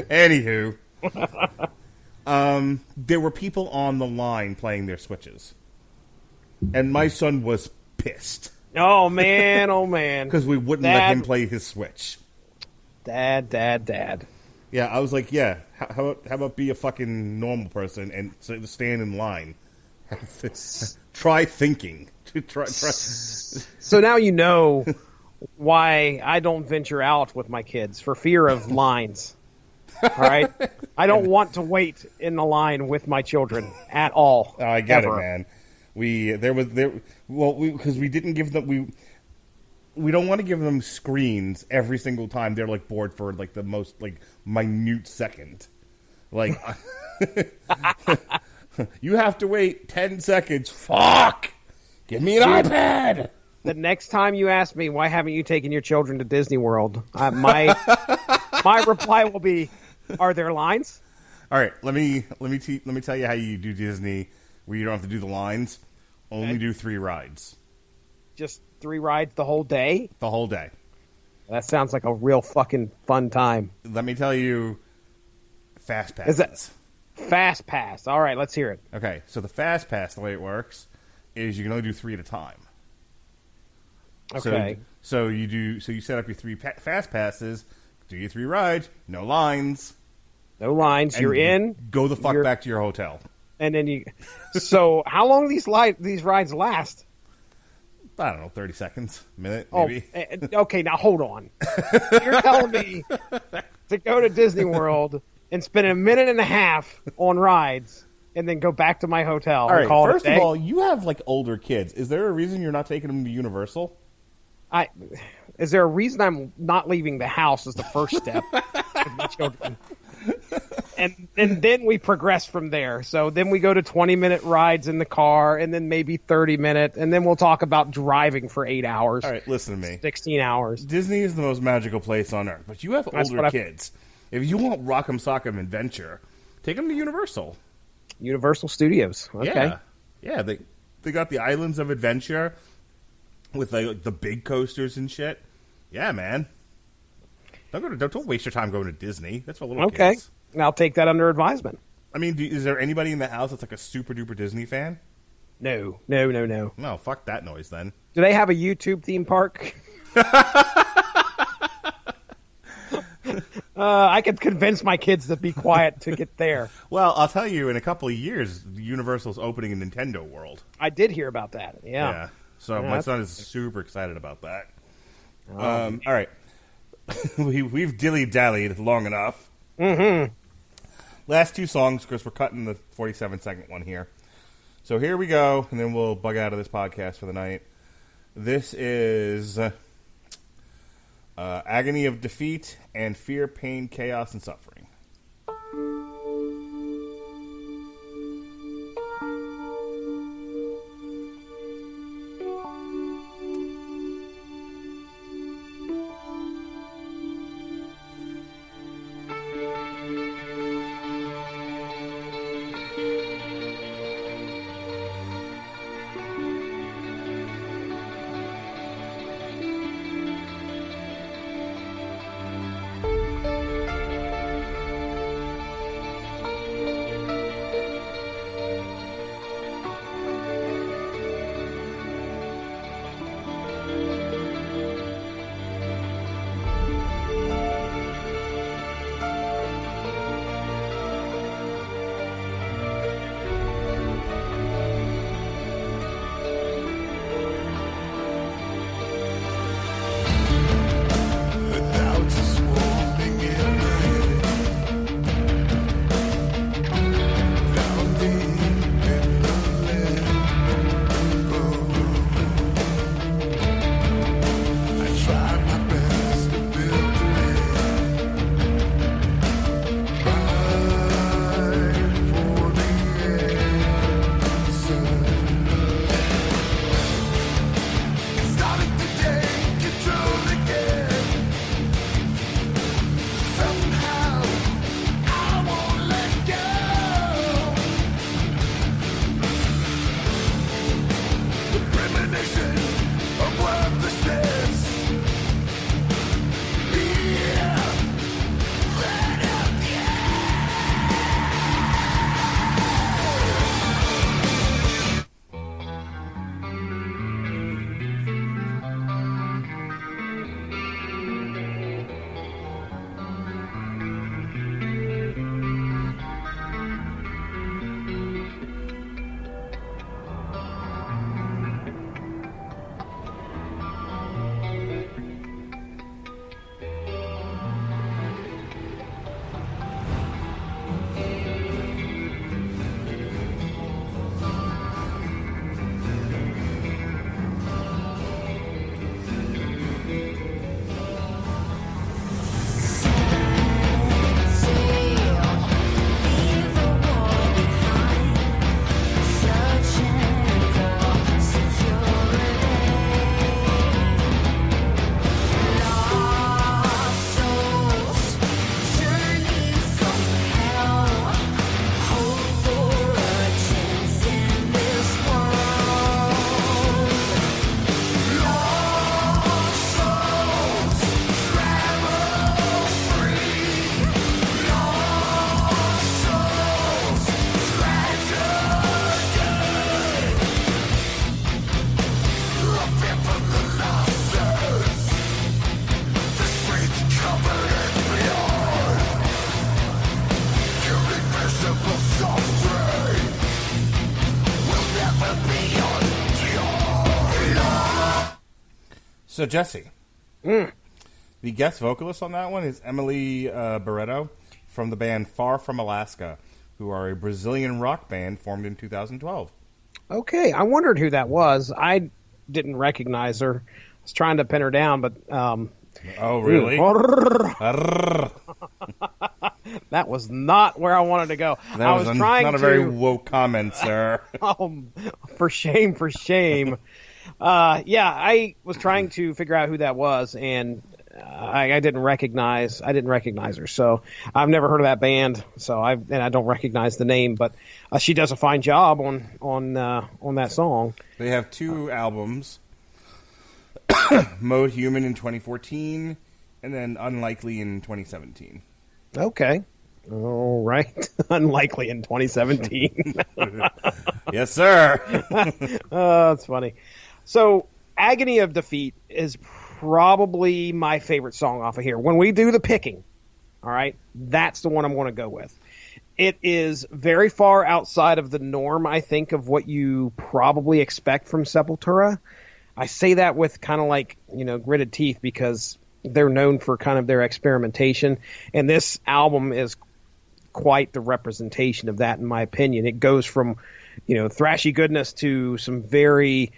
Speaker 1: Anywho. There were people on the line playing their Switches. And my son was pissed.
Speaker 2: Oh, man, oh, man.
Speaker 1: Because we wouldn't let him play his Switch.
Speaker 2: Dad.
Speaker 1: Yeah, I was like, how about be a fucking normal person and stand in line? Try thinking. Try.
Speaker 2: So now you know why I don't venture out with my kids, for fear of lines. All right? I don't want to wait in the line with my children at all.
Speaker 1: Oh, I get it, man. Because we didn't give them we don't want to give them screens every single time they're like bored for like the most like minute second. Like you have to wait 10 seconds. Fuck! Give me an iPad.
Speaker 2: The next time you ask me why haven't you taken your children to Disney World, my reply will be, are there lines?
Speaker 1: All right, let me tell you how you do Disney where you don't have to do the lines. Only do 3 rides. Just
Speaker 2: 3 rides the whole day?
Speaker 1: The whole day.
Speaker 2: That sounds like a real fucking fun time.
Speaker 1: Let me tell you, Fast Passes.
Speaker 2: Is that Fast Pass? All right, let's hear it.
Speaker 1: Okay, so the Fast Pass, the way it works, is you can only do 3 at a time.
Speaker 2: Okay.
Speaker 1: So you set up your 3 Fast Passes, do your 3 rides, no lines.
Speaker 2: No lines. You're in.
Speaker 1: Go the fuck back to your hotel.
Speaker 2: And then you. So how long these rides last?
Speaker 1: I don't know, 30 seconds, a minute, maybe.
Speaker 2: Okay, now hold on. You're telling me to go to Disney World and spend a minute and a half on rides and then go back to my hotel.
Speaker 1: All right,
Speaker 2: and call
Speaker 1: first
Speaker 2: it a
Speaker 1: of
Speaker 2: day.
Speaker 1: all, you have like older kids. Is there a reason you're not taking them to Universal?
Speaker 2: Is there a reason I'm not leaving the house is the first step with my children. And then we progress from there. So then we go to 20-minute rides in the car, and then maybe 30-minute, and then we'll talk about driving for 8 hours.
Speaker 1: All right, listen to me.
Speaker 2: 16 hours.
Speaker 1: Disney is the most magical place on earth, but you have older kids. If you want Rock'em Sock'em Adventure, take them to Universal.
Speaker 2: Universal Studios. Okay.
Speaker 1: Yeah. They got the Islands of Adventure with like the big coasters and shit. Yeah, man. Don't waste your time going to Disney. That's for little kids.
Speaker 2: Okay. I'll take that under advisement.
Speaker 1: I mean, is there anybody in the house that's like a super duper Disney fan?
Speaker 2: No.
Speaker 1: No, fuck that noise then.
Speaker 2: Do they have a YouTube theme park? I could convince my kids to be quiet to get there.
Speaker 1: Well, I'll tell you, in a couple of years, Universal's opening a Nintendo World.
Speaker 2: I did hear about that. Yeah.
Speaker 1: So my son is super excited about that. All right. We've dilly-dallied long enough.
Speaker 2: Mm-hmm.
Speaker 1: Last two songs, because we're cutting the 47-second one here. So here we go, and then we'll bug out of this podcast for the night. This is Agony of Defeat and Fear, Pain, Chaos, and Suffering. So, Jesse, the guest vocalist on that one is Emily Barretto from the band Far From Alaska, who are a Brazilian rock band formed in 2012.
Speaker 2: Okay, I wondered who that was. I didn't recognize her. I was trying to pin her down, but
Speaker 1: oh, really?
Speaker 2: That was not where I wanted to go.
Speaker 1: That was not a very woke comment, sir.
Speaker 2: Oh, for shame, for shame. Yeah, I was trying to figure out who that was, and I didn't recognize her. So I've never heard of that band. I don't recognize the name, but she does a fine job on that song.
Speaker 1: They have 2 albums: Mode Human in 2014, and then Unlikely in 2017.
Speaker 2: Okay. All right. Unlikely in 2017.
Speaker 1: Yes, sir.
Speaker 2: That's funny. So, Agony of Defeat is probably my favorite song off of here. When we do the picking, all right, that's the one I'm going to go with. It is very far outside of the norm, I think, of what you probably expect from Sepultura. I say that with kind of like, gritted teeth, because they're known for kind of their experimentation, and this album is quite the representation of that, in my opinion. It goes from, thrashy goodness to some very,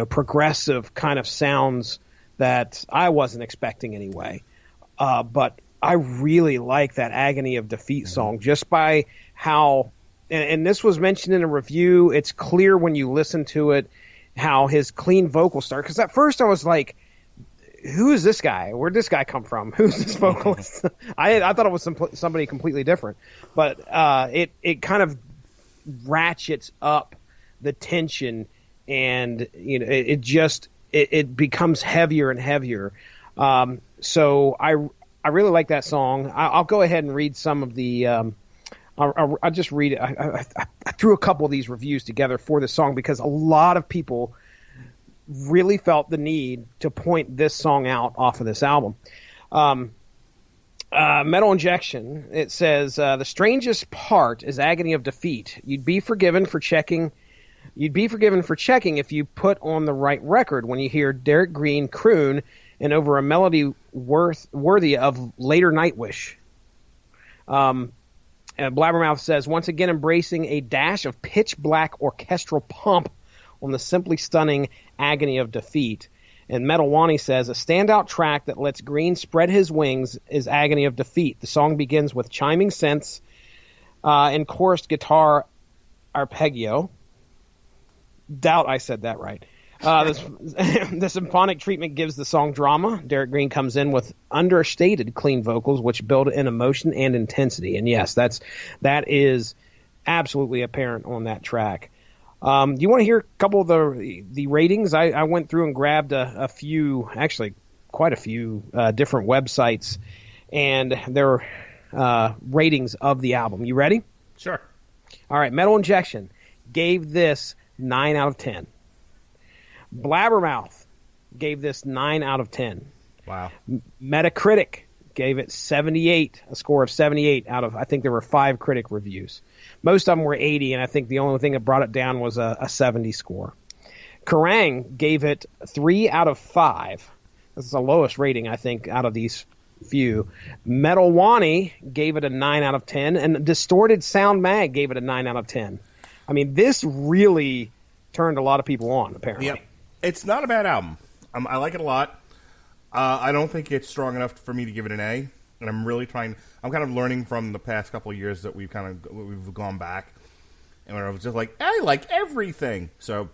Speaker 2: progressive kind of sounds that I wasn't expecting anyway. But I really like that Agony of Defeat song, just by how, and this was mentioned in a review, it's clear when you listen to it how his clean vocals start. Because at first I was like, who is this guy? Where'd this guy come from? Who's this vocalist? I thought it was somebody completely different. But it kind of ratchets up the tension, and it becomes heavier and heavier. So I really like that song. I'll go ahead and read some of the. I'll just read it. I threw a couple of these reviews together for this song because a lot of people really felt the need to point this song out off of this album. Metal Injection, it says, the strangest part is Agony of Defeat. You'd be forgiven for checking if you put on the right record when you hear Derrick Green croon and over a melody worthy of later Nightwish. Blabbermouth says, once again embracing a dash of pitch black orchestral pomp on the simply stunning Agony of Defeat. And Metal Wani says, a standout track that lets Green spread his wings is Agony of Defeat. The song begins with chiming synths and chorused guitar arpeggio. Doubt I said that right. The symphonic treatment gives the song drama. Derrick Green comes in with understated clean vocals, which build in emotion and intensity. And yes, that is absolutely apparent on that track. Do you want to hear a couple of the ratings? I went through and grabbed a few, actually quite a few different websites, and their ratings of the album. You ready?
Speaker 1: Sure.
Speaker 2: All right. Metal Injection gave this 9 out of 10. Blabbermouth gave this 9 out of 10.
Speaker 1: Wow.
Speaker 2: Metacritic gave it 78, a score of 78 out of, I think there were 5 critic reviews. Most of them were 80, and I think the only thing that brought it down was a 70 score. Kerrang gave it 3 out of 5. This is the lowest rating, I think, out of these few. Metal Wani gave it a 9 out of 10, and Distorted Sound Mag gave it a 9 out of 10. I mean, this really turned a lot of people on, apparently.
Speaker 1: Yep. It's not a bad album. I like it a lot. I don't think it's strong enough for me to give it an A, and I'm really trying. I'm kind of learning from the past couple of years that we've gone back, and where I was just like, I like everything. So,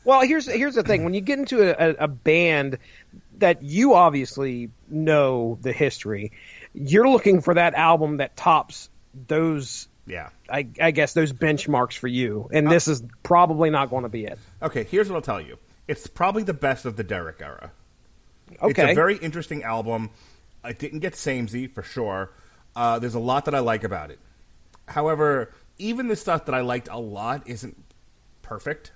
Speaker 2: well, here's the thing: when you get into a band that you obviously know the history, you're looking for that album that tops those.
Speaker 1: Yeah,
Speaker 2: I guess those benchmarks for you, and this is probably not going to be it.
Speaker 1: Okay, here's what I'll tell you: it's probably the best of the Derrick era.
Speaker 2: Okay.
Speaker 1: It's a very interesting album. It didn't get samey, for sure. There's a lot that I like about it. However, even the stuff that I liked a lot isn't perfect.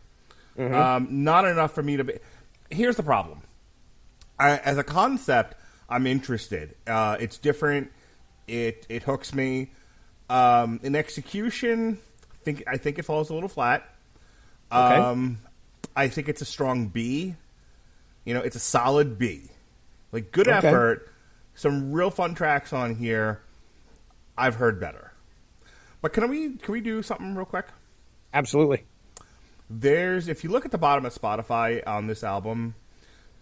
Speaker 1: Mm-hmm. Not enough for me to be... Here's the problem. As a concept, I'm interested. It's different. It hooks me. In execution, I think it falls a little flat.
Speaker 2: Okay.
Speaker 1: I think it's a strong B. It's a solid B. Like, good effort. Some real fun tracks on here. I've heard better. But can we do something real quick?
Speaker 2: Absolutely.
Speaker 1: If you look at the bottom of Spotify on this album,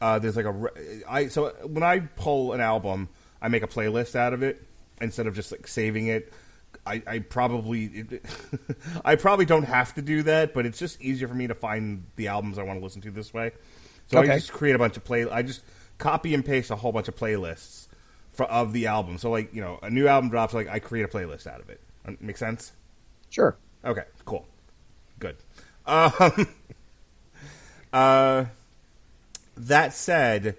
Speaker 1: there's like so when I pull an album, I make a playlist out of it instead of just like saving it. I probably I probably don't have to do that, but it's just easier for me to find the albums I want to listen to this way. So I just create a bunch of I just copy and paste a whole bunch of playlists of the album. So like, a new album drops, like I create a playlist out of it. Make sense?
Speaker 2: Sure.
Speaker 1: Okay, cool. Good. That said,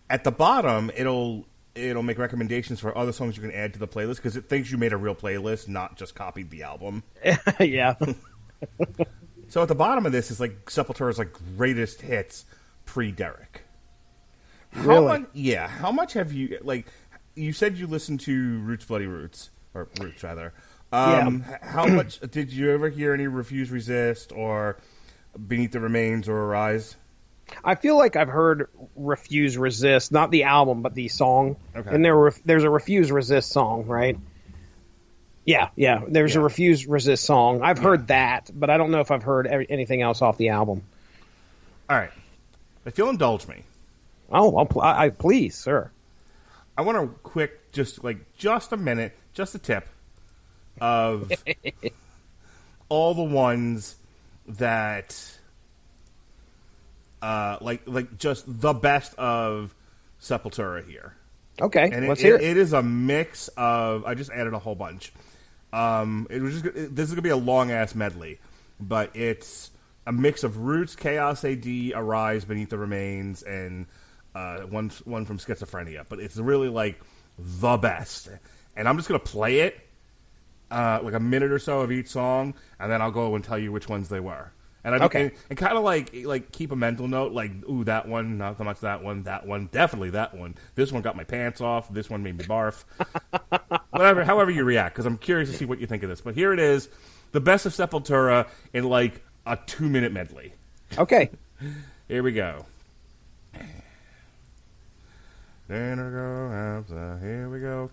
Speaker 1: at the bottom, it'll make recommendations for other songs you can add to the playlist because it thinks you made a real playlist, not just copied the album.
Speaker 2: Yeah.
Speaker 1: So at the bottom of this is like Sepultura's like greatest hits pre-Derrick.
Speaker 2: Really?
Speaker 1: How much have you you said you listened to Roots Bloody Roots or Roots rather. How much did you ever hear any Refuse Resist or Beneath the Remains or Arise?
Speaker 2: I feel like I've heard Refuse Resist, not the album, but the song.
Speaker 1: Okay.
Speaker 2: And there's a Refuse Resist song, right? Yeah. There's a Refuse Resist song. I've heard that, but I don't know if I've heard anything else off the album.
Speaker 1: All right. If you'll indulge me.
Speaker 2: Oh, please, sir.
Speaker 1: I want a quick, just a minute, just a tip of all the ones that, just the best of Sepultura here.
Speaker 2: Okay,
Speaker 1: and
Speaker 2: let's hear it.
Speaker 1: It is a mix of. I just added a whole bunch. This is gonna be a long ass medley, but it's a mix of Roots, Chaos AD, Arise, Beneath the Remains, and one from Schizophrenia. But it's really like the best, and I'm just gonna play it like a minute or so of each song, and then I'll go and tell you which ones they were. And and kind of like keep a mental note, like, ooh, that one, not so much that one, definitely that one. This one got my pants off. This one made me barf. Whatever, however you react, because I'm curious to see what you think of this. But here it is, the best of Sepultura in like a 2-minute medley.
Speaker 2: Okay.
Speaker 1: Here we go. Here we go.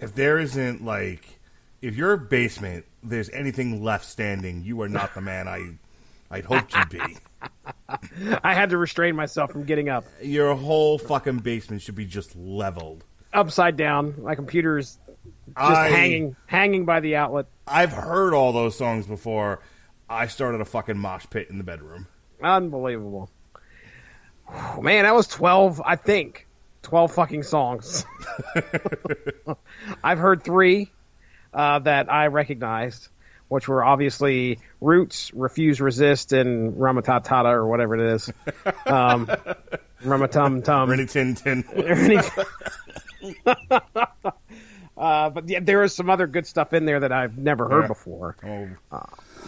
Speaker 1: If there isn't, like, if your basement, there's anything left standing, you are not the man I'd hoped you'd be.
Speaker 2: I had to restrain myself from getting up.
Speaker 1: Your whole fucking basement should be just leveled.
Speaker 2: Upside down. My computer's just hanging by the outlet.
Speaker 1: I've heard all those songs before. I started a fucking mosh pit in the bedroom.
Speaker 2: Unbelievable. Man, that was 12, I think. 12 fucking songs. I've heard 3 that I recognized, which were obviously Roots, Refuse, Resist, and Ramatatata, or whatever it is. Ramatum Tum.
Speaker 1: Renny Tin Tin.
Speaker 2: But yeah, there is some other good stuff in there that I've never heard before.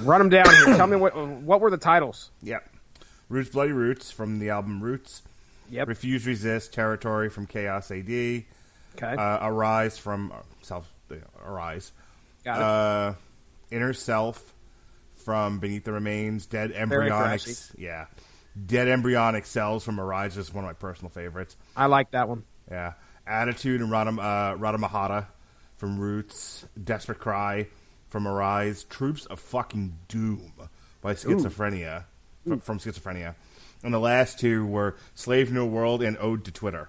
Speaker 2: Run them down here. Tell me what were the titles?
Speaker 1: Yep. Roots, Bloody Roots from the album Roots.
Speaker 2: Yep.
Speaker 1: Refuse, Resist, Territory from Chaos AD.
Speaker 2: Okay.
Speaker 1: Arise from Arise.
Speaker 2: Got it.
Speaker 1: Inner Self from Beneath the Remains. Dead Embryonic. Yeah. Dead Embryonic Cells from Arise is one of my personal favorites.
Speaker 2: I like that one.
Speaker 1: Yeah. Attitude and Radhamahata from Roots. Desperate Cry from Arise. Troops of Fucking Doom by Schizophrenia. From Schizophrenia. And the last 2 were Slave No World and Ode to Twitter.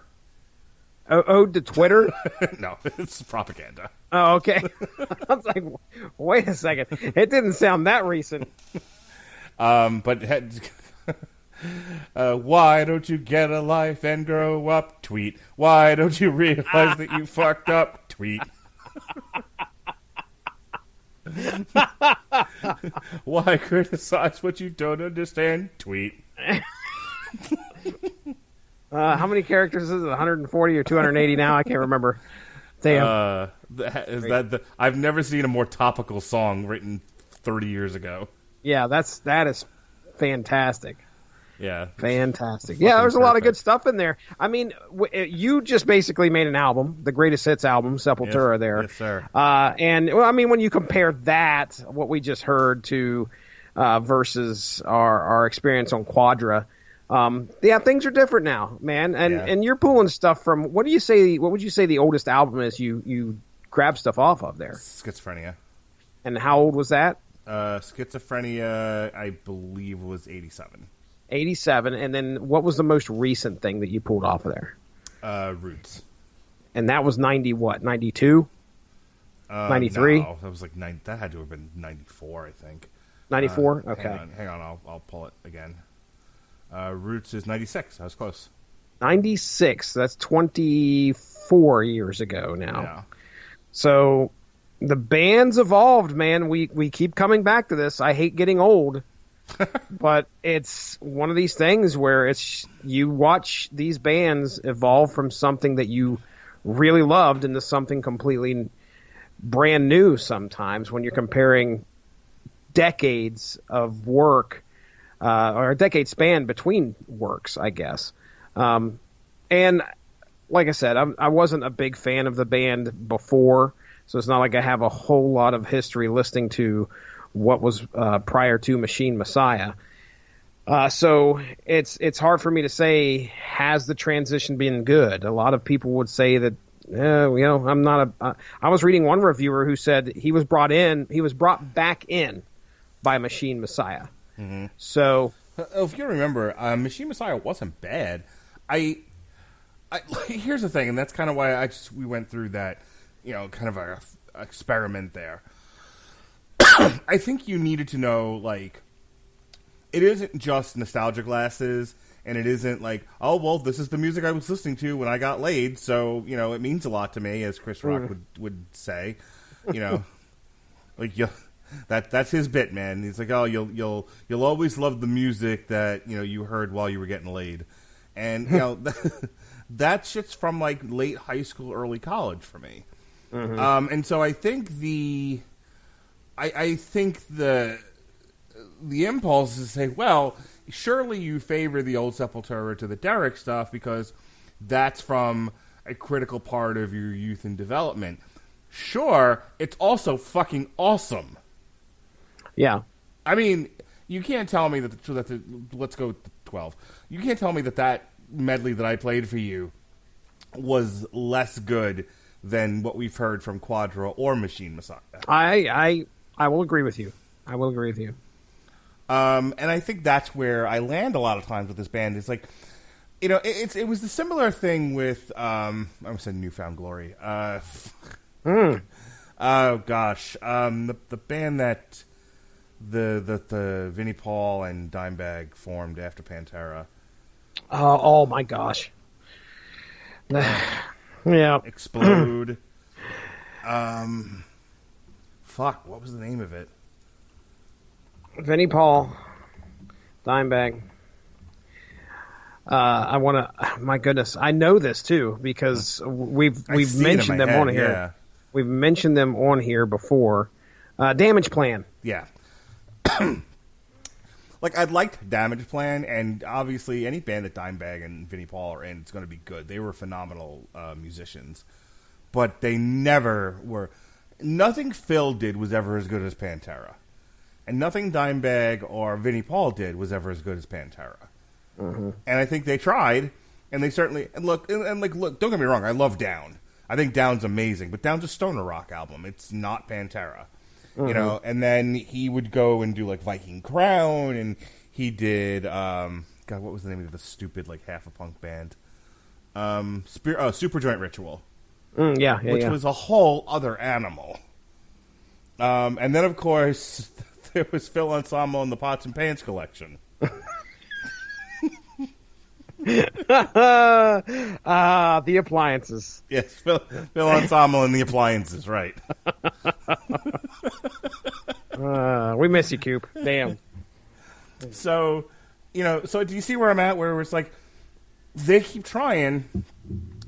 Speaker 2: Ode to Twitter?
Speaker 1: No, it's propaganda.
Speaker 2: Oh, okay. I was like, wait a second. It didn't sound that recent.
Speaker 1: But why don't you get a life and grow up? Tweet. Why don't you realize that you fucked up? Tweet. Why criticize what you don't understand? Tweet.
Speaker 2: How many characters is it? 140 or 280 now? I can't remember. Damn.
Speaker 1: I've never seen a more topical song written 30 years ago.
Speaker 2: Yeah, that is fantastic.
Speaker 1: Yeah.
Speaker 2: Fantastic. Yeah, there's a lot of good stuff in there. I mean, you just basically made an album, the Greatest Hits album, Sepultura, there.
Speaker 1: Yes, sir.
Speaker 2: And, well, I mean, when you compare that, what we just heard, to versus our experience on Quadra, yeah, things are different now, man. And you're pulling stuff from, what would you say the oldest album is you grab stuff off of there?
Speaker 1: Schizophrenia.
Speaker 2: And how old was that?
Speaker 1: Schizophrenia, I believe, was 87.
Speaker 2: 87, and then what was the most recent thing that you pulled off of there?
Speaker 1: Roots.
Speaker 2: And that was 90 what? 92? 93?
Speaker 1: No, that was like that had to have been 94, I think.
Speaker 2: 94? Okay.
Speaker 1: Hang on. I'll pull it again. Roots is 96. I was close.
Speaker 2: 96. That's 24 years ago now.
Speaker 1: Yeah.
Speaker 2: So the band's evolved, man. We keep coming back to this. I hate getting old. But it's one of these things where you watch these bands evolve from something that you really loved into something completely brand new sometimes when you're comparing decades of work or a decade span between works, I guess. And like I said, I wasn't a big fan of the band before, so it's not like I have a whole lot of history listening to what was prior to Machine Messiah. So it's hard for me to say, has the transition been good? A lot of people would say that, I'm not I was reading one reviewer who said he was brought back in by Machine Messiah.
Speaker 1: Mm-hmm.
Speaker 2: So
Speaker 1: if you remember, Machine Messiah wasn't bad. Here's the thing, and that's kind of why we went through that, kind of a experiment there. I think you needed to know, like, it isn't just nostalgia glasses, and it isn't like, oh, well, this is the music I was listening to when I got laid, so, it means a lot to me, as Chris Rock would say, like, that's his bit, man. He's like, oh, you'll always love the music that, you heard while you were getting laid. And, that shit's from, like, late high school, early college for me. Mm-hmm. And so I think I think the impulse is to say, well, surely you favor the old Sepultura to the Derrick stuff because that's from a critical part of your youth and development. Sure, it's also fucking awesome.
Speaker 2: Yeah.
Speaker 1: I mean, you can't tell me that let's go with 12. You can't tell me that medley that I played for you was less good than what we've heard from Quadra or Machine Messiah.
Speaker 2: I will agree with you.
Speaker 1: And I think that's where I land a lot of times with this band. It's like, it was the similar thing with, I almost said Newfound Glory. Oh gosh. The band that the Vinnie Paul and Dimebag formed after Pantera.
Speaker 2: Oh my gosh. Yeah.
Speaker 1: Explode. Fuck, what was the name of it?
Speaker 2: Vinnie Paul, Dimebag. I want to. My goodness, I know this too because we've mentioned them on here.
Speaker 1: Yeah.
Speaker 2: We've mentioned them on here before. Damage Plan.
Speaker 1: Yeah. Like, I'd liked Damage Plan, and obviously any band that Dimebag and Vinnie Paul are in, it's going to be good. They were phenomenal musicians, but they never were. Nothing Phil did was ever as good as Pantera. And nothing Dimebag or Vinnie Paul did was ever as good as Pantera. Mm-hmm. And I think they tried, and they certainly... And look, don't get me wrong, I love Down. I think Down's amazing, but Down's a stoner rock album. It's not Pantera. Mm-hmm. And then he would go and do, like, Viking Crown, and he did... God, what was the name of the stupid, like, half-a-punk band? Superjoint Ritual. Which was a whole other animal. And then, of course, there was Phil Ensemble and the Pots and Pans collection.
Speaker 2: The appliances.
Speaker 1: Yes, Phil Ensemble and the appliances, right.
Speaker 2: We miss you, Coop. Damn.
Speaker 1: So do you see where I'm at, where it's like, they keep trying,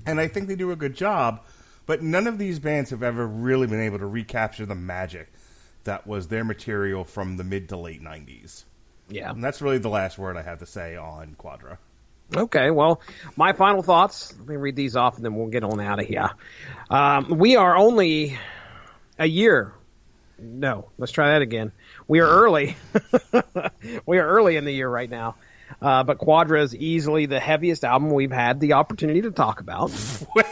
Speaker 1: and I think they do a good job, but none of these bands have ever really been able to recapture the magic that was their material from the mid to late 90s.
Speaker 2: Yeah.
Speaker 1: And that's really the last word I have to say on Quadra.
Speaker 2: Okay, well, my final thoughts. Let me read these off, and then we'll get on out of here. We are only a year. No, let's try that again. We are early. We are early in the year right now. But Quadra is easily the heaviest album we've had the opportunity to talk about.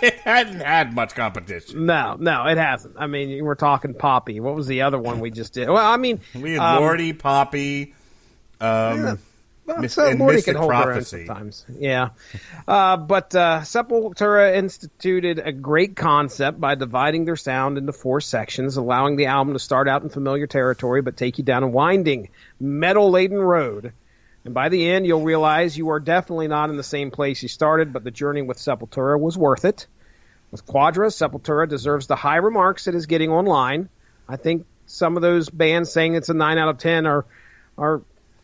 Speaker 1: It hadn't had much competition.
Speaker 2: No, it hasn't. I mean, we're talking Poppy. What was the other one we just did? Well, I mean...
Speaker 1: We had Lordy, Poppy.
Speaker 2: Lordy can
Speaker 1: Mystic
Speaker 2: hold her own
Speaker 1: Prophecy.
Speaker 2: sometimes. Yeah. But Sepultura instituted a great concept by dividing their sound into 4 sections, allowing the album to start out in familiar territory but take you down a winding, metal-laden road. And by the end, you'll realize you are definitely not in the same place you started, but the journey with Sepultura was worth it. With Quadra, Sepultura deserves the high remarks it is getting online. I think some of those bands saying it's a 9 out of 10 are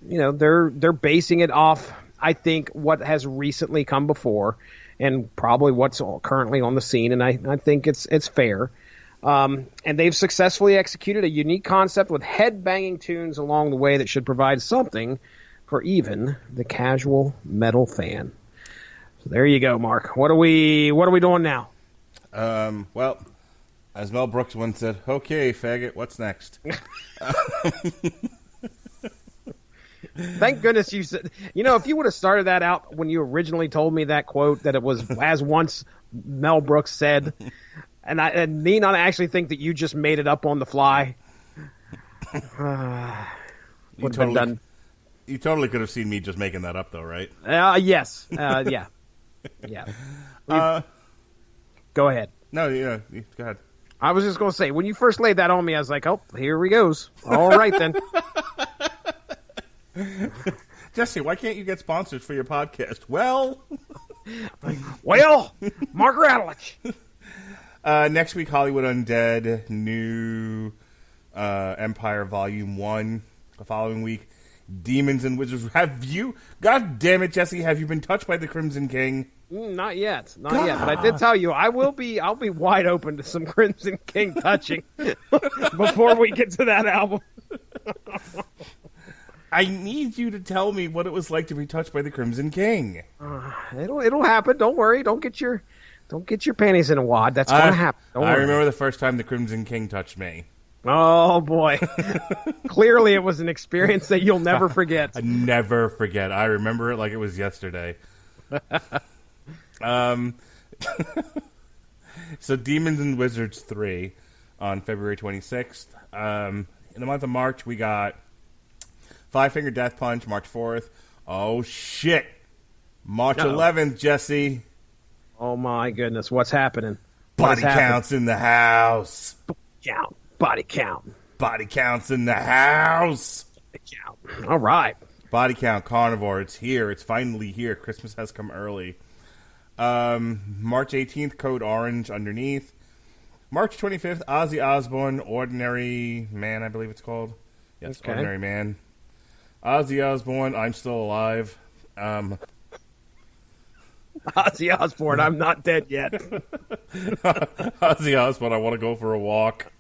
Speaker 2: they're basing it off, I think, what has recently come before and probably what's currently on the scene, and I think it's fair. And they've successfully executed a unique concept with head-banging tunes along the way that should provide something for even the casual metal fan. So there you go, Mark. What are we doing now?
Speaker 1: Well, as Mel Brooks once said, "Okay, faggot, what's next?"
Speaker 2: Thank goodness you said. If you would have started that out when you originally told me that quote, that it was as once Mel Brooks said, and me not actually think that you just made it up on the fly. Would have been done.
Speaker 1: You totally could have seen me just making that up, though, right?
Speaker 2: Yes. Yeah. Go ahead.
Speaker 1: No, yeah, go ahead.
Speaker 2: I was just going to say, when you first laid that on me, I was like, oh, here he goes. All right, then.
Speaker 1: Jesse, why can't you get sponsors for your podcast? Well,
Speaker 2: Mark Radulich.
Speaker 1: Next week, Hollywood Undead, new Empire Volume 1. The following week, Demons and Wizards. God damn it, Jesse, have you been touched by the Crimson King?
Speaker 2: Not yet. But I did tell you I'll be wide open to some Crimson King touching before we get to that album.
Speaker 1: I need you to tell me what it was like to be touched by the Crimson King.
Speaker 2: It'll happen. Don't worry. Don't get your panties in a wad. That's going to happen.
Speaker 1: I remember the first time the Crimson King touched me.
Speaker 2: Oh boy! Clearly, it was an experience that you'll never forget.
Speaker 1: I never forget. I remember it like it was yesterday. So, Demons and Wizards 3 on February 26th. In the month of March, we got Five Finger Death Punch, March 4th. Oh, shit. March 11th, Jesse.
Speaker 2: Oh, my goodness. What's happening?
Speaker 1: Body Count's in the house.
Speaker 2: Body Count.
Speaker 1: Body Count's in the house.
Speaker 2: Body Count. All right.
Speaker 1: Body Count, Carnivore. It's here. It's finally here. Christmas has come early. March 18th, Code Orange underneath. March 25th, Ozzy Osbourne, Ordinary Man, I believe it's called. Yes, okay. Ordinary Man. Ozzy Osbourne, I'm Still Alive.
Speaker 2: Ozzy Osbourne, I'm Not Dead Yet.
Speaker 1: Ozzy Osbourne, I Want to Go for a Walk.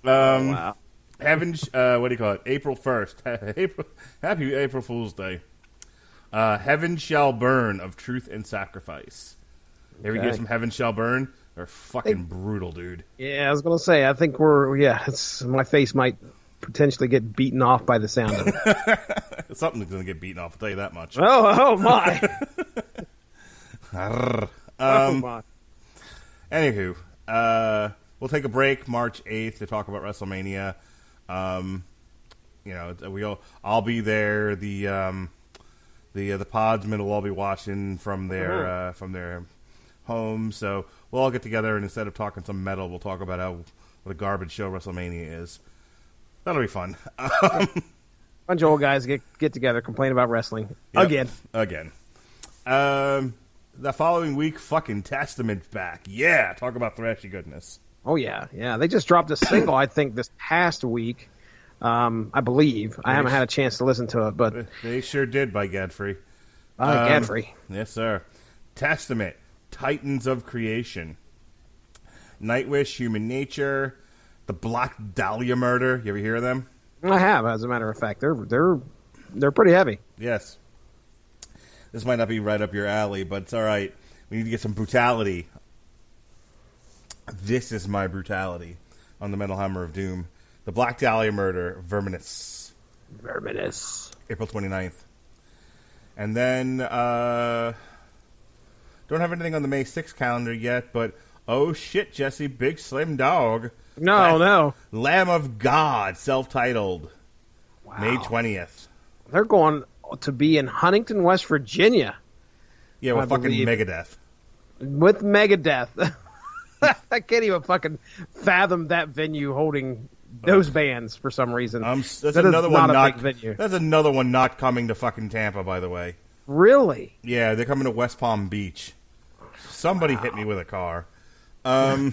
Speaker 2: Wow.
Speaker 1: Heaven, what do you call it? April 1st. Happy April Fool's Day. Heaven Shall Burn of Truth and Sacrifice. You ever get some Heaven Shall Burn? They're fucking brutal, dude.
Speaker 2: Yeah, I was going to say, I think my face might potentially get beaten off by the sound of it.
Speaker 1: Something's going to get beaten off, I'll tell you that much.
Speaker 2: Oh my. Oh my.
Speaker 1: Anywho, we'll take a break March 8th to talk about WrestleMania. I'll be there. The Podsmen will all be watching from their home. So we'll all get together, and instead of talking some metal, we'll talk about what a garbage show WrestleMania is. That'll be fun.
Speaker 2: Bunch of old guys get together, complain about wrestling again.
Speaker 1: The following week, fucking Testament's back. Yeah, talk about thrashy goodness.
Speaker 2: Oh yeah. They just dropped a single, I think, this past week. I believe. I haven't had a chance to listen to it, but
Speaker 1: they sure did by Godfrey.
Speaker 2: Godfrey.
Speaker 1: Yes, sir. Testament, Titans of Creation, Nightwish, Human Nature, the Black Dahlia Murder. You ever hear of them?
Speaker 2: I have, as a matter of fact. They're pretty heavy.
Speaker 1: Yes. This might not be right up your alley, but it's all right. We need to get some brutality. This is my brutality on the Metal Hammer of Doom. The Black Dahlia Murder, Verminous. April 29th. And then, don't have anything on the May 6th calendar yet, but, oh shit, Jesse, Big Slim Dog.
Speaker 2: No.
Speaker 1: Lamb of God, self-titled.
Speaker 2: Wow.
Speaker 1: May 20th.
Speaker 2: They're going to be in Huntington, West Virginia.
Speaker 1: Yeah, with fucking Megadeth.
Speaker 2: With Megadeth. I can't even fucking fathom that venue holding those bands for some reason.
Speaker 1: That's another one not coming to fucking Tampa, by the way.
Speaker 2: Really?
Speaker 1: Yeah, they're coming to West Palm Beach. Somebody hit me with a car. And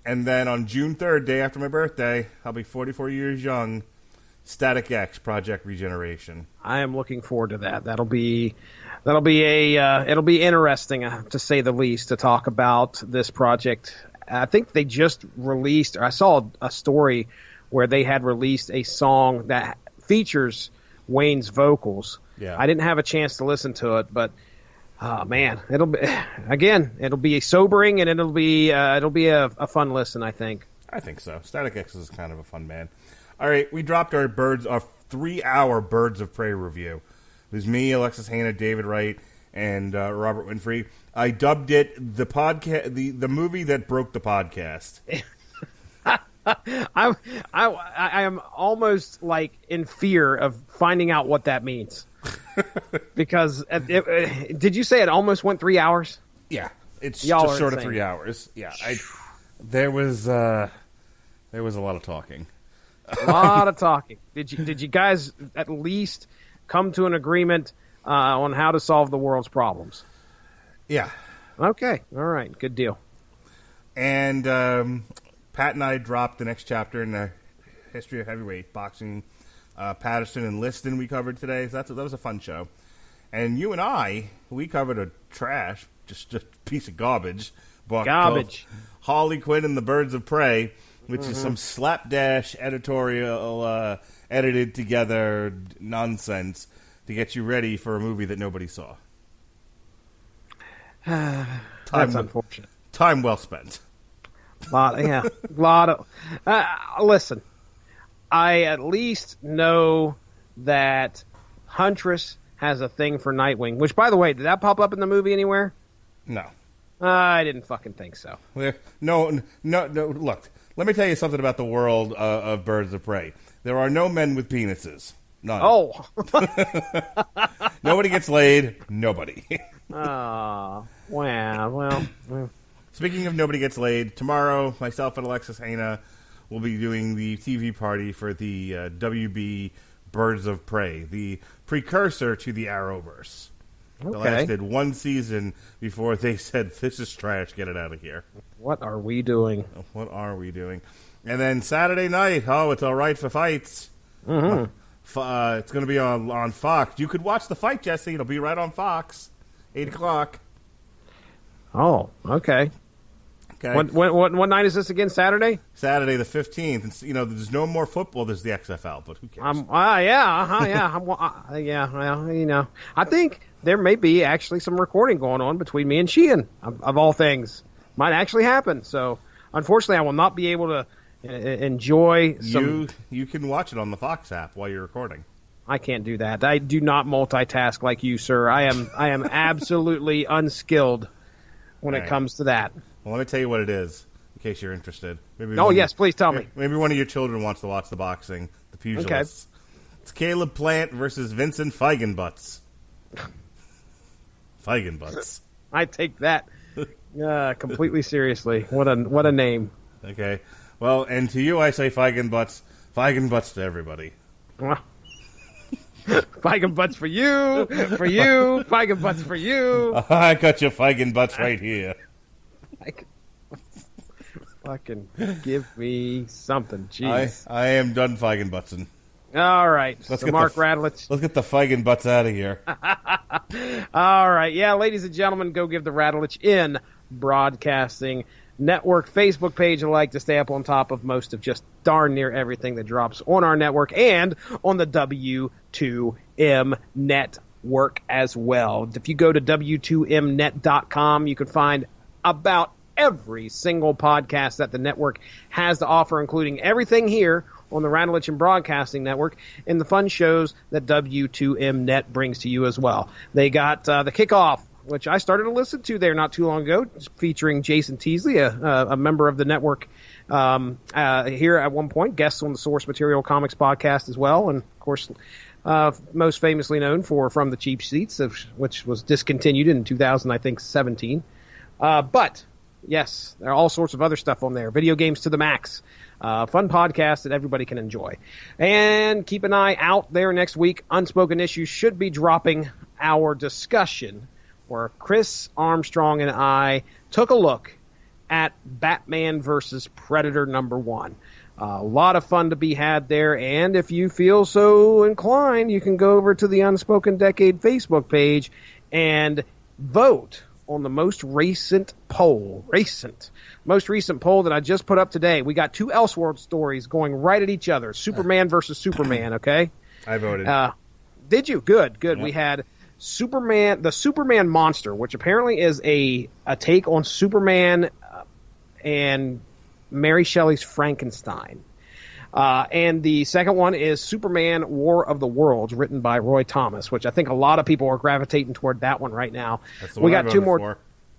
Speaker 1: then on June 3rd, day after my birthday, I'll be 44 years young. Static X, Project Regeneration.
Speaker 2: I am looking forward to that. It'll be interesting, to say the least, to talk about this project. I think they just released, or I saw a story where they had released a song that features Wayne's vocals.
Speaker 1: Yeah.
Speaker 2: I didn't have a chance to listen to it, but man, it'll be sobering, and it'll be a fun listen, I think.
Speaker 1: I think so. Static X is kind of a fun band. All right, we dropped our 3-hour Birds of Prey review. It was me, Alexis Hannah, David Wright, and Robert Winfrey. I dubbed it the podcast, the movie that broke the podcast.
Speaker 2: I am almost like in fear of finding out what that means. Because did you say it almost went 3 hours?
Speaker 1: Yeah, it's
Speaker 2: Y'all
Speaker 1: just short of
Speaker 2: insane.
Speaker 1: 3 hours. Yeah, there was a lot of talking.
Speaker 2: A lot of talking. Did you guys at least come to an agreement on how to solve the world's problems?
Speaker 1: Yeah.
Speaker 2: Okay. All right. Good deal.
Speaker 1: And Pat and I dropped the next chapter in the history of heavyweight boxing. Patterson and Liston we covered today. So that was a fun show. And you and we covered a trash, just a piece of garbage.
Speaker 2: Garbage.
Speaker 1: Harley Quinn and the Birds of Prey, which is some slapdash editorial, edited together nonsense to get you ready for a movie that nobody saw.
Speaker 2: That's unfortunate.
Speaker 1: Time well spent.
Speaker 2: Listen, I at least know that Huntress has a thing for Nightwing. Which, by the way, did that pop up in the movie anywhere?
Speaker 1: No.
Speaker 2: I didn't fucking think so.
Speaker 1: No. Look, let me tell you something about the world of Birds of Prey. There are no men with penises. None.
Speaker 2: Oh.
Speaker 1: Nobody gets laid. Nobody.
Speaker 2: Oh, wow. Well.
Speaker 1: Speaking of nobody gets laid, tomorrow, myself and Alexis Hannah will be doing the TV party for the WB Birds of Prey, the precursor to the Arrowverse.
Speaker 2: Okay.
Speaker 1: That lasted one season before they said, this is trash, get it out of here.
Speaker 2: What are we doing?
Speaker 1: What are we doing? And then Saturday night, it's all right for fights.
Speaker 2: Mm-hmm.
Speaker 1: It's going to be on Fox. You could watch the fight, Jesse. It'll be right on Fox, 8 o'clock.
Speaker 2: Oh, okay.
Speaker 1: Okay.
Speaker 2: What night is this again? Saturday?
Speaker 1: Saturday the 15th. And, there's no more football. There's the XFL, but who cares?
Speaker 2: Yeah. I think there may be actually some recording going on between me and Sheehan, of all things. Might actually happen. So, unfortunately, I will not be able to enjoy some...
Speaker 1: You can watch it on the Fox app while you're recording.
Speaker 2: I can't do that. I do not multitask like you, sir. I am absolutely unskilled when it comes to that.
Speaker 1: Well, let me tell you what it is, in case you're interested.
Speaker 2: Yes, please tell me.
Speaker 1: Maybe one of your children wants to watch the boxing, the pugilists. Okay. It's Caleb Plant versus Vincent Feigenbutts. Feigenbutts.
Speaker 2: I take that completely seriously. What a name.
Speaker 1: Okay. Well, and to you I say Feigenbutts. Feigenbutts to everybody.
Speaker 2: Feigenbutts for you, Feigenbutts for you.
Speaker 1: I got your Feigenbutts right here.
Speaker 2: Fucking give me something, jeez.
Speaker 1: I am done Feigenbutzen.
Speaker 2: All right, Mark Radulich.
Speaker 1: Let's get the Feigenbutts out of here.
Speaker 2: All right, yeah, ladies and gentlemen, go give the Radulich in Broadcasting Network Facebook page a like to stay up on top of most of just darn near everything that drops on our network and on the W2M network as well. If you go to W2Mnet.com, you can find about every single podcast that the network has to offer, including everything here on the Radulich and Broadcasting Network and the fun shows that W2M Net brings to you as well. They got the kickoff which I started to listen to there not too long ago, featuring Jason Teasley, a member of the network here at one point, guest on the Source Material Comics podcast as well, and of course most famously known for From the Cheap Seats, which was discontinued in 2017. But yes, there are all sorts of other stuff on there. Video Games to the Max. Fun podcast that everybody can enjoy. And keep an eye out there next week. Unspoken Issues should be dropping our discussion where Chris Armstrong and I took a look at Batman versus Predator #1. A lot of fun to be had there, and if you feel so inclined, you can go over to the Unspoken Decade Facebook page and vote on the most recent poll that I just put up today. We got 2 Elseworld stories going right at each other. Superman versus Superman, okay?
Speaker 1: I voted.
Speaker 2: Did you? Good.
Speaker 1: Yep.
Speaker 2: We had Superman, the Superman monster, which apparently is a take on Superman and Mary Shelley's Frankenstein. And the second one is Superman War of the Worlds, written by Roy Thomas, which I think a lot of people are gravitating toward that one right now.
Speaker 1: That's the one I voted for.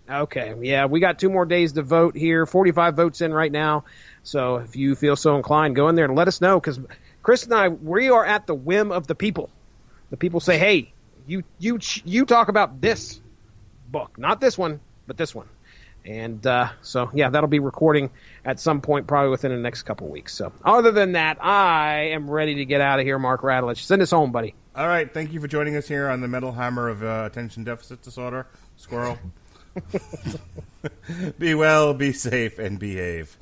Speaker 2: Okay, yeah, we got 2 more days to vote here. 45 votes in right now. So if you feel so inclined, go in there and let us know, because Chris and I, we are at the whim of the people. The people say, hey, you talk about this book. Not this one, but this one. And so, yeah, that'll be recording at some point, probably within the next couple weeks. So other than that, I am ready to get out of here, Mark Radulich. Send us home, buddy.
Speaker 1: All right. Thank you for joining us here on the Metal Hammer of Attention Deficit Disorder. Squirrel. Be well, be safe, and behave.